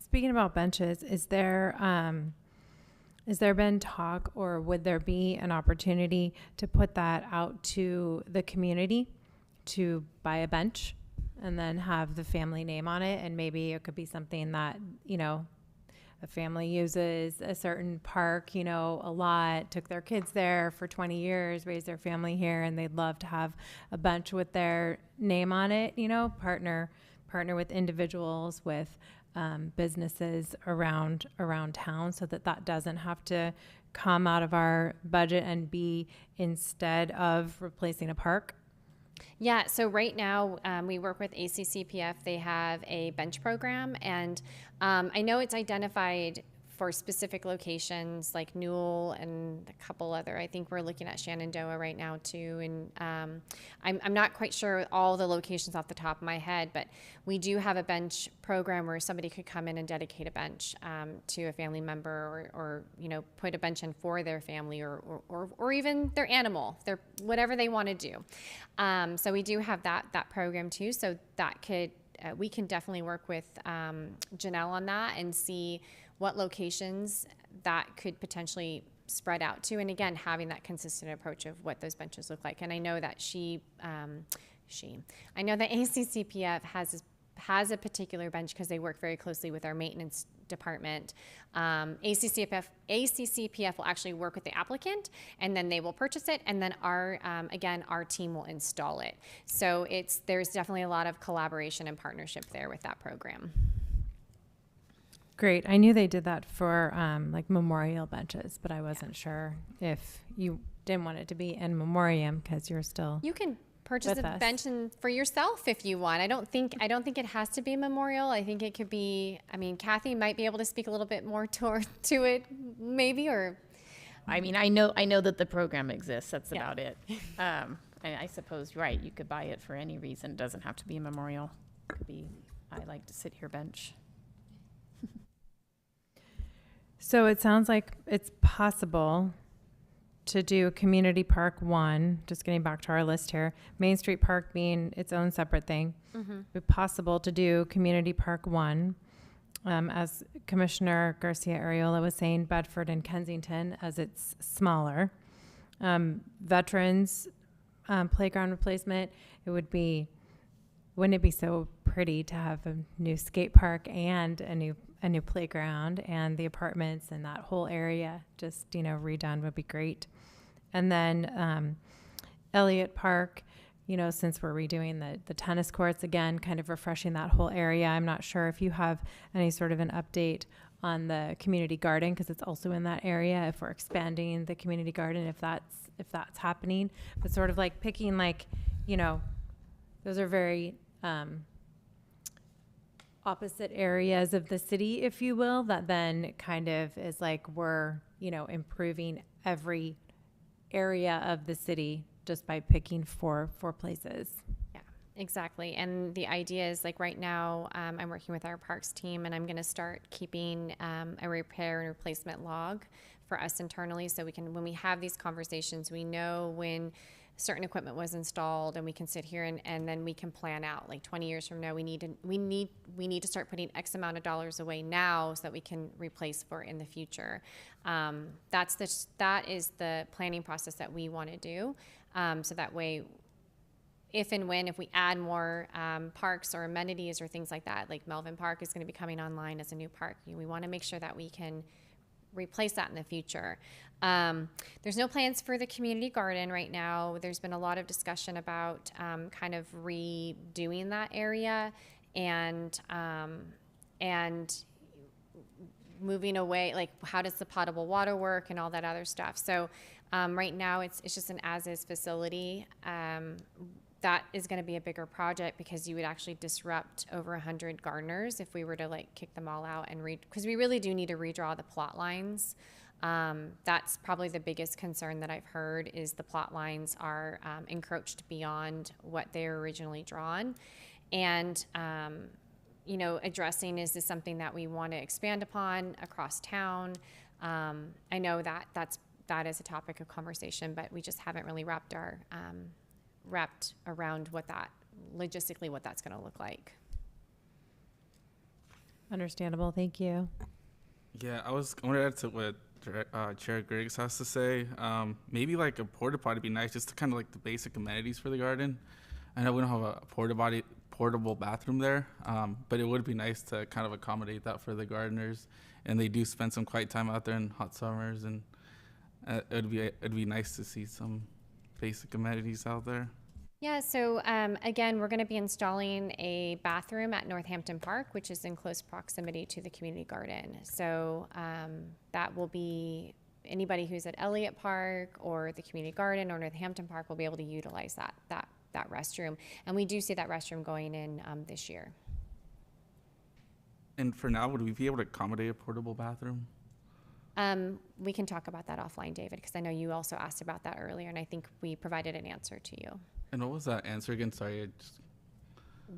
Speaking about benches, is there been talk, or would there be an opportunity to put that out to the community to buy a bench and then have the family name on it? And maybe it could be something that, a family uses a certain park, a lot, took their kids there for 20 years, raised their family here, and they'd love to have a bench with their name on it, partner with individuals, with businesses around town, so that doesn't have to come out of our budget and be instead of replacing a park. Yeah, so right now we work with ACCPF. They have a bench program, and I know it's identified for specific locations like Newell and a couple other. I think we're looking at Shenandoah right now too, and I'm not quite sure all the locations off the top of my head, but we do have a bench program where somebody could come in and dedicate a bench to a family member, or put a bench in for their family, or even their animal, their whatever they want to do. So we do have that program too. So that could we can definitely work with Janelle on that and see what locations that could potentially spread out to. And again, having that consistent approach of what those benches look like. And I know that I know that ACCPF has a particular bench because they work very closely with our maintenance department. ACCPF will actually work with the applicant, and then they will purchase it, and then our team will install it. So there's definitely a lot of collaboration and partnership there with that program. Great. I knew they did that for like memorial benches, but I wasn't sure if you didn't want it to be in memoriam because you're still. You can purchase with a us. bench for yourself if you want. I don't think it has to be memorial. I think it could be. I mean, Kathy might be able to speak a little bit more to it, maybe, or. I mean, I know that the program exists. That's Yeah. about it. I suppose, right, you could buy it for any reason. It doesn't have to be a memorial. It could be, I like to sit here bench. So it sounds like it's possible to do Community Park 1, just getting back to our list here, Main Street Park being its own separate thing. Mm-hmm. It's possible to do Community Park 1, as Commissioner Garcia Arreola was saying, Bedford and Kensington, as it's smaller. Veterans playground replacement, wouldn't it be so pretty to have a new skate park and a new playground, and the apartments and that whole area just redone would be great. And then Elliott Park, since we're redoing the tennis courts again, kind of refreshing that whole area. I'm not sure if you have any sort of an update on the community garden, because it's also in that area, if we're expanding the community garden, if that's happening. But sort of like picking those are very opposite areas of the city, if you will, that then kind of is like we're improving every area of the city just by picking four places. Yeah. Exactly. And the idea is like right now, I'm working with our parks team and I'm going to start keeping a repair and replacement log for us internally. So we can, when we have these conversations, we know when certain equipment was installed and we can sit here and then we can plan out like 20 years from now, we need to start putting X amount of dollars away now so that we can replace for in the future. That is the planning process that we want to do. So that way, if we add more parks or amenities or things like that, like Melvin Park is going to be coming online as a new park, we want to make sure that we can replace that in the future. There's no plans for the community garden right now. There's been a lot of discussion about kind of redoing that area and moving away, like how does the potable water work and all that other stuff. So right now it's just an as-is facility. That is going to be a bigger project because you would actually disrupt over 100 gardeners if we were to like kick them all out and because we really do need to redraw the plot lines. That's probably the biggest concern that I've heard is the plot lines are encroached beyond what they were originally drawn. And, addressing, is this something that we want to expand upon across town? I know that is a topic of conversation, but we just haven't really wrapped around logistically what that's going to look like. Understandable. Thank you. Yeah, I want to add to what Chair Griggs has to say. Maybe like a porta potty would be nice, just to kind of like the basic amenities for the garden. I know we don't have a portable bathroom there, but it would be nice to kind of accommodate that for the gardeners. And they do spend some quiet time out there in hot summers, and it'd be nice to see some basic amenities out there. Yeah, so again, we're going to be installing a bathroom at Northampton Park, which is in close proximity to the community garden. So that will be anybody who's at Elliott Park or the community garden or Northampton Park will be able to utilize that restroom. And we do see that restroom going in this year. And for now, would we be able to accommodate a portable bathroom? We can talk about that offline, David, because I know you also asked about that earlier, and I think we provided an answer to you. And what was that answer again? Sorry,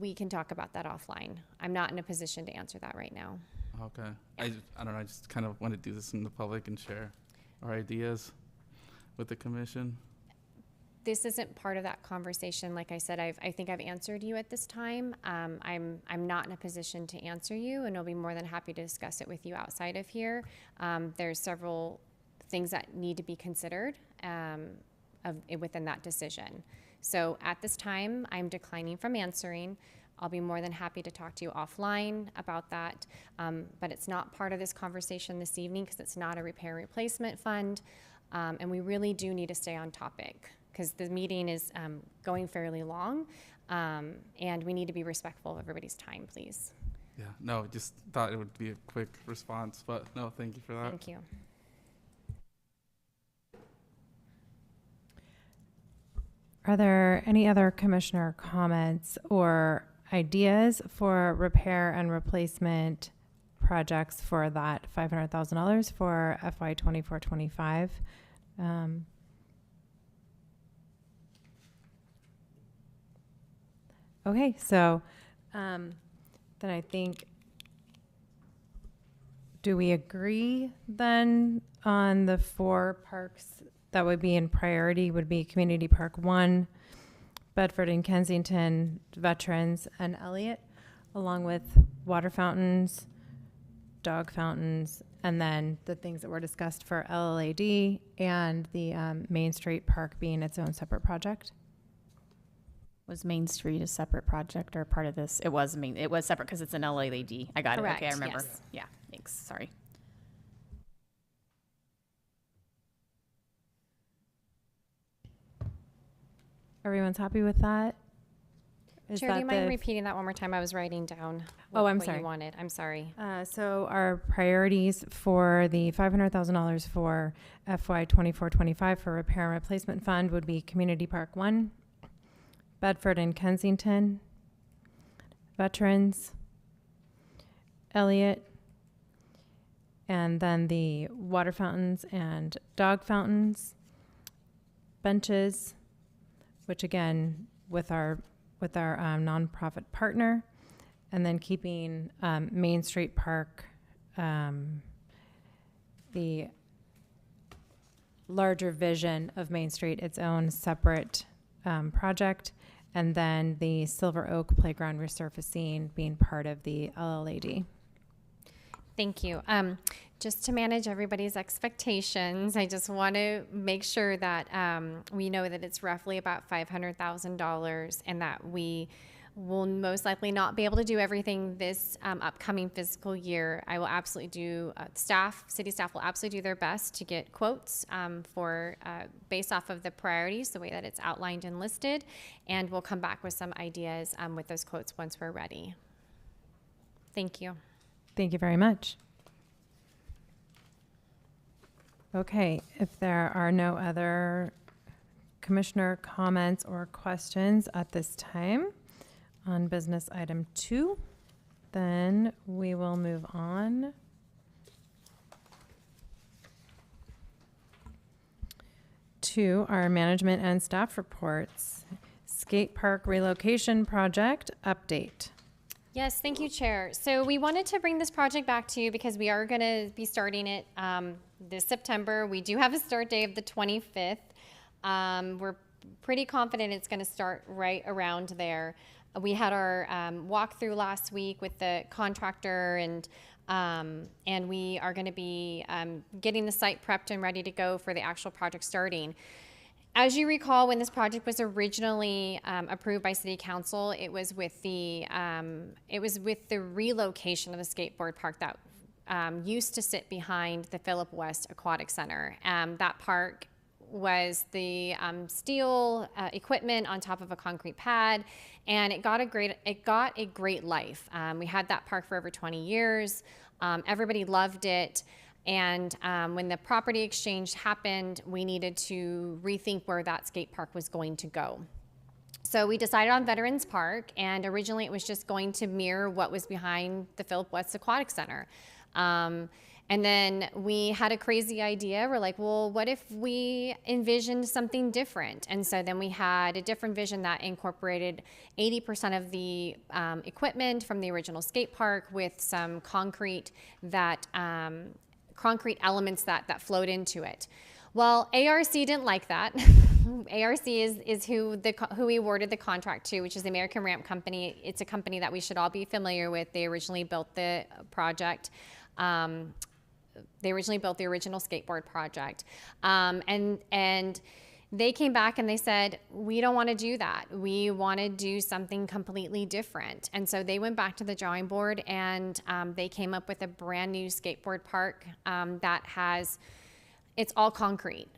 We can talk about that offline. I'm not in a position to answer that right now. Okay. I don't know. I just kind of want to do this in the public and share our ideas with the commission. This isn't part of that conversation. Like I said, I think I've answered you at this time. I'm not in a position to answer you, and I'll be more than happy to discuss it with you outside of here. There's several things that need to be considered within that decision. So at this time, I'm declining from answering. I'll be more than happy to talk to you offline about that, but it's not part of this conversation this evening because it's not a repair replacement fund, and we really do need to stay on topic because the meeting is going fairly long, and we need to be respectful of everybody's time, please. Yeah, no, just thought it would be a quick response, but no, thank you for that. Thank you. Are there any other commissioner comments or ideas for repair and replacement projects for that $500,000 for FY 24-25? Okay, so then I think, do we agree then on the 4 parks that would be in priority? Would be Community Park 1, Bedford and Kensington, Veterans, and Elliott, along with water fountains, dog fountains, and then the things that were discussed for LLAD and the Main Street Park being its own separate project? Was Main Street a separate project or part of this? It was separate because it's an LLAD. I got Correct, it. Okay, I remember. yes. Yeah, thanks. Sorry. Everyone's happy with that? Is Chair, do that you mind the- repeating that one more time? I was writing down Oh, I'm what sorry. you wanted. I'm sorry. So our priorities for the $500,000 for FY 24-25 for repair and replacement fund would be Community Park 1, Bedford and Kensington, Veterans, Elliott, and then the water fountains and dog fountains, benches, which again, with our with our nonprofit partner, and then keeping Main Street Park, the larger vision of Main Street, its own separate project, and then the Silver Oak Playground resurfacing being part of the LLAD. Thank you. Just to manage everybody's expectations, I just want to make sure that we know that it's roughly about $500,000 and that we will most likely not be able to do everything this upcoming fiscal year. I will absolutely do, city staff will absolutely do their best to get quotes for based off of the priorities, the way that it's outlined and listed, and we'll come back with some ideas with those quotes once we're ready. Thank you. Thank you very much. Okay, if there are no other commissioner comments or questions at this time on business item 2, then we will move on to our management and staff reports. Skate park relocation project update. Yes, thank you, Chair. So we wanted to bring this project back to you because we are going to be starting it this September. We do have a start date of the 25th. We're pretty confident it's going to start right around there. We had our walkthrough last week with the contractor, and we are going to be getting the site prepped and ready to go for the actual project starting. As you recall, when this project was originally approved by City Council, it was with the relocation of the skateboard park that used to sit behind the Philip West Aquatic Center. That park was the steel equipment on top of a concrete pad, and it got a great life. We had that park for over 20 years. Everybody loved it. And when the property exchange happened, we needed to rethink where that skate park was going to go. So we decided on Veterans Park, and originally it was just going to mirror what was behind the Philip West Aquatic Center. And then we had a crazy idea. We're like, well, what if we envisioned something different? And so then we had a different vision that incorporated 80% of the equipment from the original skate park with some concrete elements that flowed into it. Well, ARC didn't like that. ARC is who we awarded the contract to, which is the American Ramp Company. It's a company that we should all be familiar with. They originally built the project. They originally built the original skateboard project. And they came back and they said, we don't want to do that. We want to do something completely different. And so they went back to the drawing board, and they came up with a brand new skateboard park that has, it's all concrete.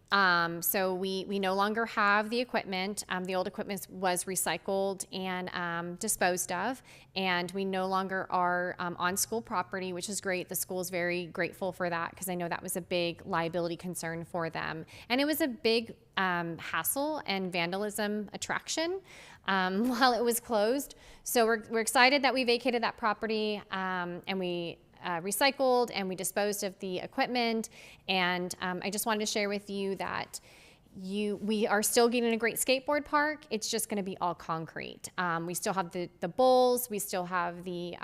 So we no longer have the equipment. The old equipment was recycled and disposed of, and we no longer are on school property, which is great. The school is very grateful for that because I know that was a big liability concern for them. And it was a big hassle and vandalism attraction while it was closed. So we're excited that we vacated that property and we recycled and we disposed of the equipment. And I just wanted to share with you that we are still getting a great skateboard park. It's just going to be all concrete. We still have the bowls. We still have the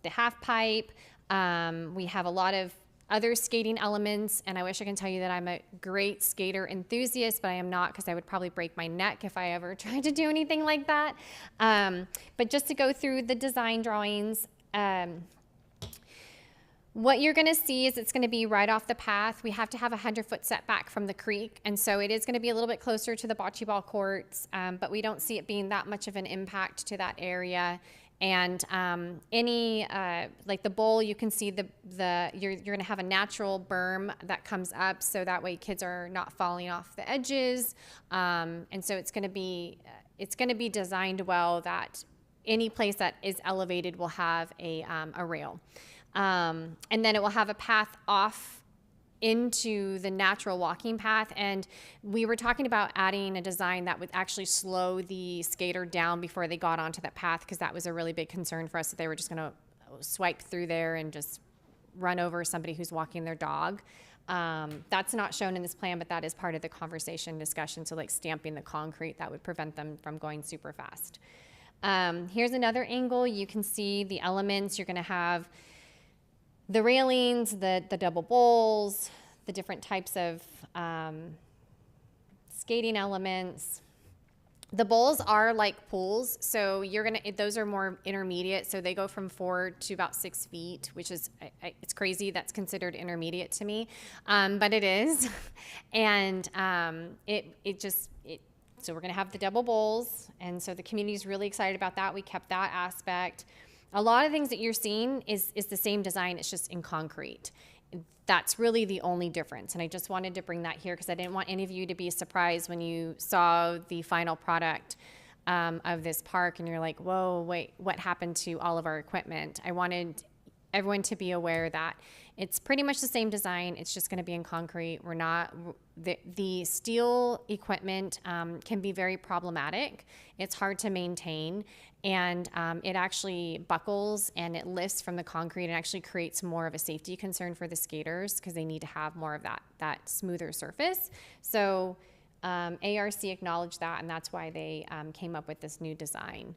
half pipe. We have a lot of other skating elements, and I wish I can tell you that I'm a great skater enthusiast, but I am not, because I would probably break my neck if I ever tried to do anything like that. But just to go through the design drawings, what you're going to see is it's going to be right off the path. We have to have a 100-foot setback from the creek, and so it is going to be a little bit closer to the bocce ball courts, but we don't see it being that much of an impact to that area. And like the bowl, you can see you're going to have a natural berm that comes up, so that way kids are not falling off the edges. And so it's going to be designed well that any place that is elevated will have a rail. And then it will have a path off into the natural walking path. And we were talking about adding a design that would actually slow the skater down before they got onto that path, because that was a really big concern for us, that they were just going to swipe through there and just run over somebody who's walking their dog. That's not shown in this plan, but that is part of the conversation discussion. So like stamping the concrete, that would prevent them from going super fast. Here's another angle. You can see the elements. You're going to have the railings, the double bowls, the different types of skating elements. The bowls are like pools, so those are more intermediate, so they go from 4 to about 6 feet, which is, it's crazy, that's considered intermediate to me, but it is. And so we're gonna have the double bowls, and so the community's really excited about that. We kept that aspect. A lot of things that you're seeing is the same design, it's just in concrete. That's really the only difference. And I just wanted to bring that here because I didn't want any of you to be surprised when you saw the final product of this park and you're like, whoa, wait, what happened to all of our equipment? I wanted everyone to be aware that it's pretty much the same design. It's just going to be in concrete. We're not, the steel equipment can be very problematic. It's hard to maintain, and it actually buckles and it lifts from the concrete and actually creates more of a safety concern for the skaters because they need to have more of that smoother surface. So ARC acknowledged that, and that's why they came up with this new design.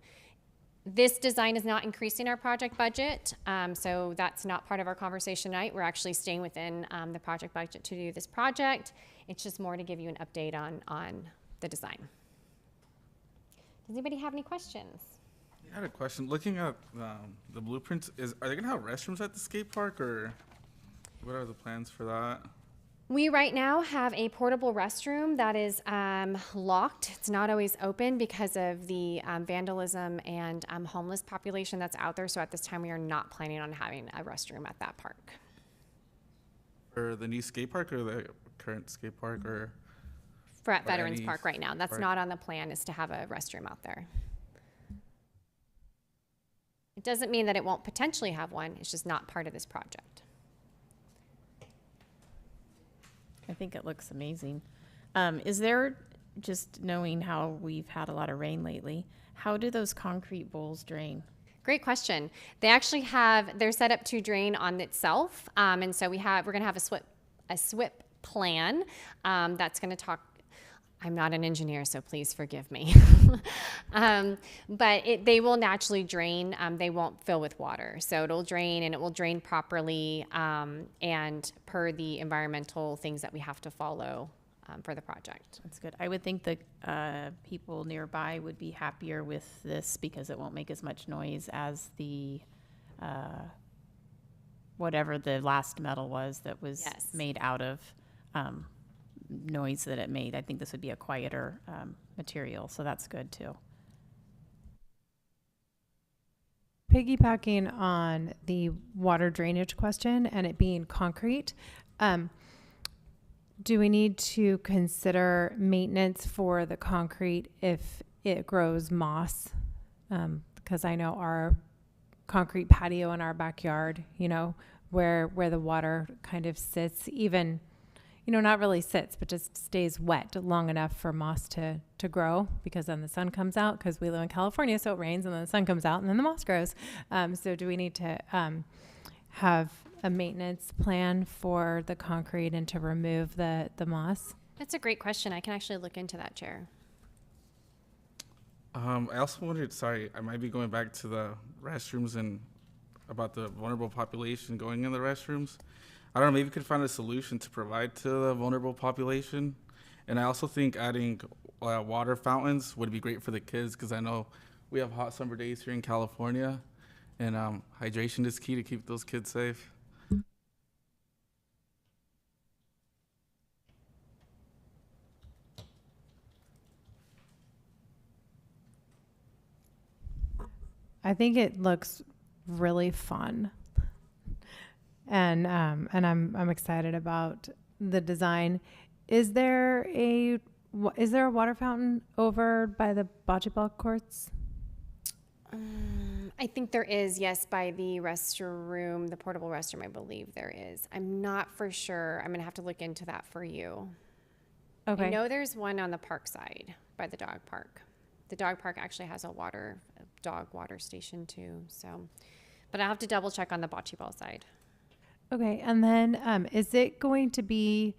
This design is not increasing our project budget, so that's not part of our conversation tonight. We're actually staying within the project budget to do this project. It's just more to give you an update on the design. Does anybody have any questions? I had a question. Looking at the blueprints, are they gonna have restrooms at the skate park, or what are the plans for that? We right now have a portable restroom that is locked. It's not always open because of the vandalism and homeless population that's out there. So at this time, we are not planning on having a restroom at that park. For the new skate park or the current skate park, or For at Or Veterans any Park right now. That's park. not on the plan, is to have a restroom out there. It doesn't mean that it won't potentially have one. It's just not part of this project. I think it looks amazing. Is there, just knowing how we've had a lot of rain lately, how do those concrete bowls drain? Great question. They actually they're set up to drain on itself. And so we're going to have a SWIP plan that's going to talk. I'm not an engineer, so please forgive me. But they will naturally drain. They won't fill with water. So it'll drain, and it will drain properly and per the environmental things that we have to follow for the project. That's good. I would think the people nearby would be happier with this because it won't make as much noise as the whatever the last metal was that was Yes. made out of noise that it made. I think this would be a quieter material, so that's good too. Piggybacking on the water drainage question and it being concrete, do we need to consider maintenance for the concrete if it grows moss? Because I know our concrete patio in our backyard, where the water kind of sits, even, not really sits, but just stays wet long enough for moss to grow, because then the sun comes out, because we live in California, so it rains and then the sun comes out and then the moss grows. So do we need to have a maintenance plan for the concrete and to remove the moss? That's a great question. I can actually look into that, Chair. I also wondered, sorry, I might be going back to the restrooms and about the vulnerable population going in the restrooms. I don't know, maybe we could find a solution to provide to the vulnerable population. And I also think adding water fountains would be great for the kids, because I know we have hot summer days here in California, and hydration is key to keep those kids safe. I think it looks really fun, and I'm excited about the design. Is there a water fountain over by the bocce ball courts? I think there is, yes, by the restroom, the portable restroom, I believe there is. I'm not for sure. I'm going to have to look into that for you. Okay. I know there's one on the park side by the dog park. The dog park actually has a dog water station too. So, but I'll have to double check on the bocce ball side. Okay, and then is it going to be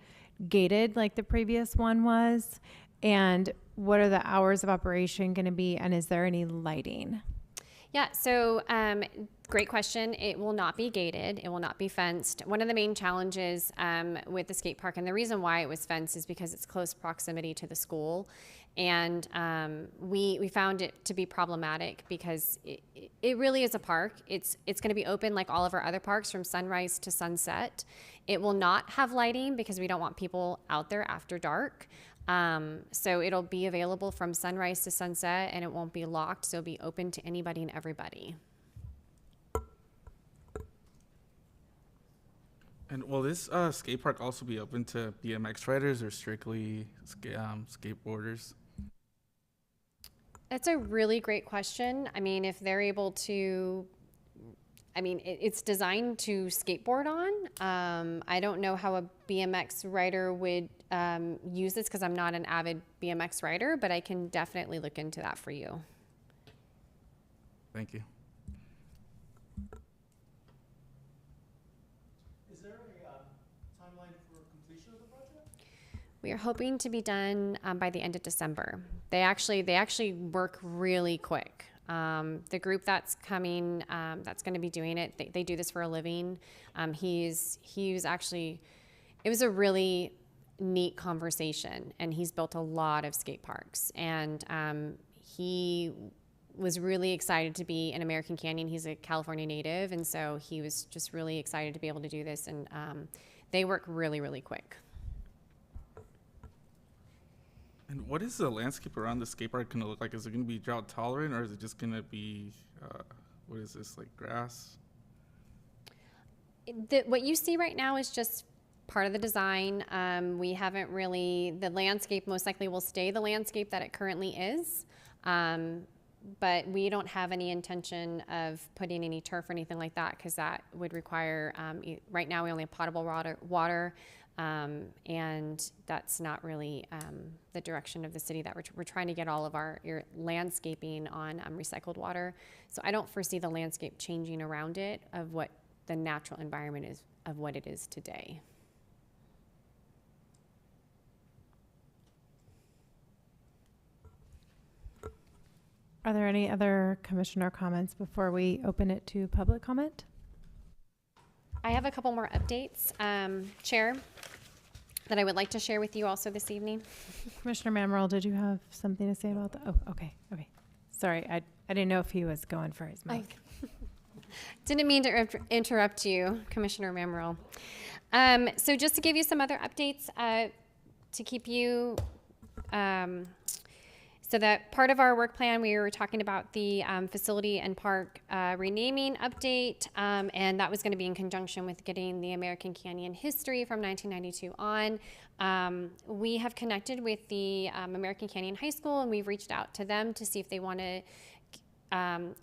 gated like the previous one was? And what are the hours of operation going to be? And is there any lighting? Yeah, so great question. It will not be gated. It will not be fenced. One of the main challenges with the skate park, and the reason why it was fenced is because it's close proximity to the school. And we found it to be problematic because it really is a park. It's going to be open like all of our other parks from sunrise to sunset. It will not have lighting because we don't want people out there after dark. So it'll be available from sunrise to sunset, and it won't be locked, so it'll be open to anybody and everybody. And will this skate park also be open to BMX riders or strictly skateboarders? That's a really great question. I mean, if they're able to, I mean, it's designed to skateboard on. I don't know how a BMX rider would use this because I'm not an avid BMX rider, but I can definitely look into that for you. Thank you. Is there a timeline for completion of the project? We are hoping to be done by the end of December. They actually work really quick. The group that's coming, that's going to be doing it, they do this for a living. He was actually, it was a really neat conversation, and he's built a lot of skate parks, and he was really excited to be in American Canyon. He's a California native, and so he was just really excited to be able to do this, and they work really, really quick. And what is the landscape around the skate park going to look like? Is it going to be drought tolerant, or is it just going to be, what is this, like grass? What you see right now is just part of the design. We haven't really, the landscape most likely will stay the landscape that it currently is. But we don't have any intention of putting any turf or anything like that, because that would require, right now we only have potable water, and that's not really the direction of the city that we're trying to get all of our landscaping on recycled water. So I don't foresee the landscape changing around it of what the natural environment is of what it is today. Are there any other commissioner comments before we open it to public comment? I have a couple more updates, Chair, that I would like to share with you also this evening. Commissioner Manuel, did you have something to say about that? Oh, okay. Sorry, I didn't know if he was going for his mic. Didn't mean to interrupt you, Commissioner Manuel. So just to give you some other updates to keep you, so that part of our work plan, we were talking about the facility and park renaming update, and that was going to be in conjunction with getting the American Canyon history from 1992 on. We have connected with the American Canyon High School, and we've reached out to them to see if they want to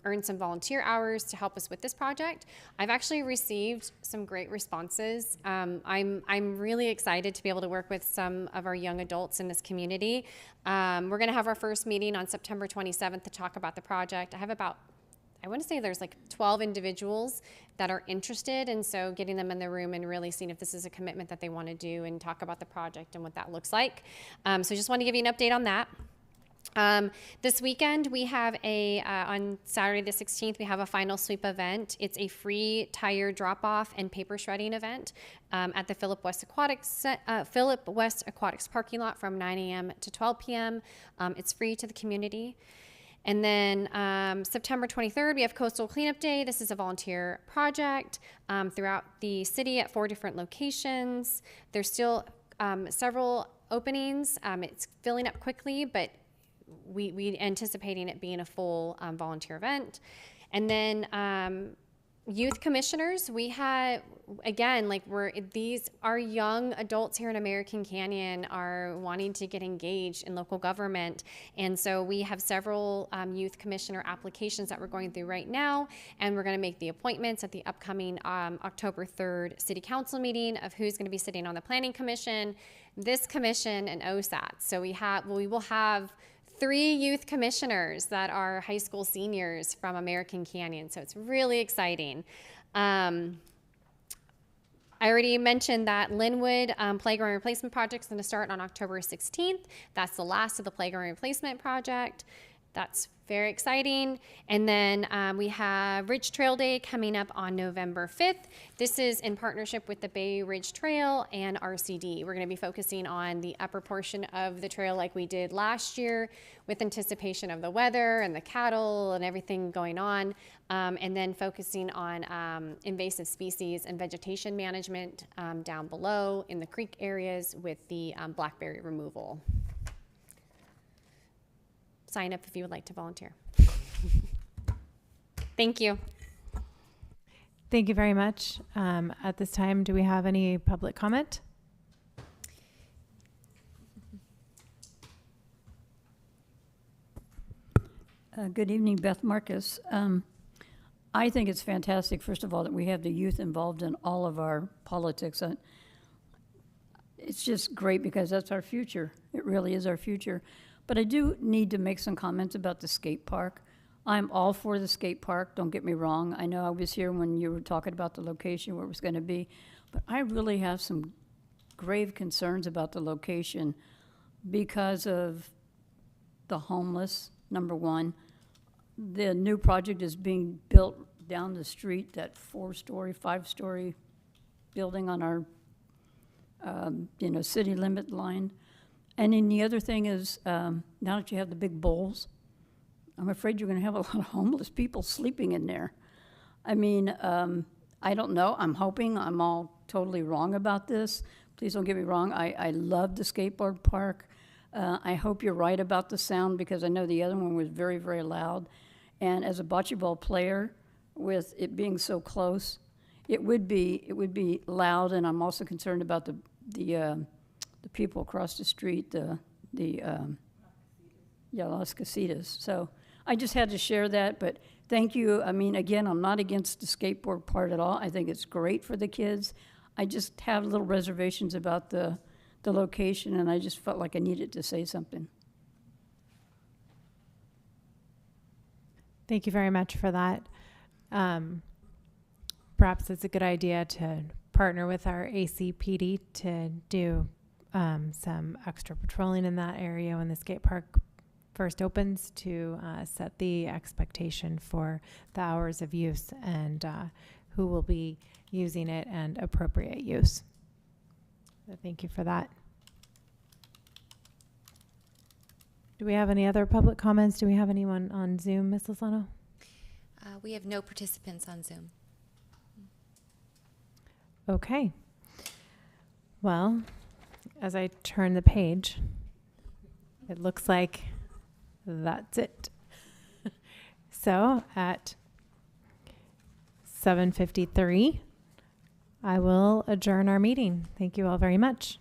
earn some volunteer hours to help us with this project. I've actually received some great responses. I'm really excited to be able to work with some of our young adults in this community. We're gonna have our first meeting on September 27th to talk about the project. I have about, I want to say there's like 12 individuals that are interested, and so getting them in the room and really seeing if this is a commitment that they want to do and talk about the project and what that looks like. So just want to give you an update on that. This weekend we have on Saturday the 16th, we have a final sweep event. It's a free tire drop-off and paper shredding event at the Philip West Aquatics parking lot from 9 a.m. to 12 p.m. It's free to the community. And then September 23rd, we have Coastal Cleanup Day. This is a volunteer project throughout the city at 4 different locations. There's still several openings. It's filling up quickly, but we anticipating it being a full volunteer event. And then youth commissioners, we had, again, like our young adults here in American Canyon are wanting to get engaged in local government. And so we have several youth commissioner applications that we're going through right now. And we're going to make the appointments at the upcoming October 3rd city council meeting of who's going to be sitting on the planning commission, this commission, and OSAT. So we will have 3 youth commissioners that are high school seniors from American Canyon. So it's really exciting. I already mentioned that Linwood Playground Replacement Project is going to start on October 16th. That's the last of the playground replacement project. That's very exciting. And then we have Ridge Trail Day coming up on November 5th. This is in partnership with the Bay Ridge Trail and RCD. We're going to be focusing on the upper portion of the trail like we did last year with anticipation of the weather and the cattle and everything going on. And then focusing on invasive species and vegetation management down below in the creek areas with the blackberry removal. Sign up if you would like to volunteer. Thank you. Thank you very much. At this time, do we have any public comment? Good evening, Beth Marcus. I think it's fantastic, first of all, that we have the youth involved in all of our politics. It's just great because that's our future. It really is our future. But I do need to make some comments about the skate park. I'm all for the skate park, don't get me wrong. I know I was here when you were talking about the location where it was going to be, but I really have some grave concerns about the location because of the homeless, number one. The new project is being built down the street, that 4-story, 5-story building on our city limit line. And then the other thing is, now that you have the big bowls, I'm afraid you're going to have a lot of homeless people sleeping in there. I mean, I don't know. I'm hoping I'm all totally wrong about this. Please don't get me wrong. I love the skateboard park. I hope you're right about the sound because I know the other one was very, very loud. And as a bocce ball player, with it being so close, it would be loud. And I'm also concerned about the people across the street, Las Casitas. So I just had to share that, but thank you. I mean, again, I'm not against the skateboard part at all. I think it's great for the kids. I just have little reservations about the location, and I just felt like I needed to say something. Thank you very much for that. Perhaps it's a good idea to partner with our ACPD to do some extra patrolling in that area when the skate park first opens to set the expectation for the hours of use and who will be using it and appropriate use. So thank you for that. Do we have any other public comments? Do we have anyone on Zoom, Ms. Lozano? We have no participants on Zoom. Okay. Well, as I turn the page, it looks like that's it. So at 7:53, I will adjourn our meeting. Thank you all very much.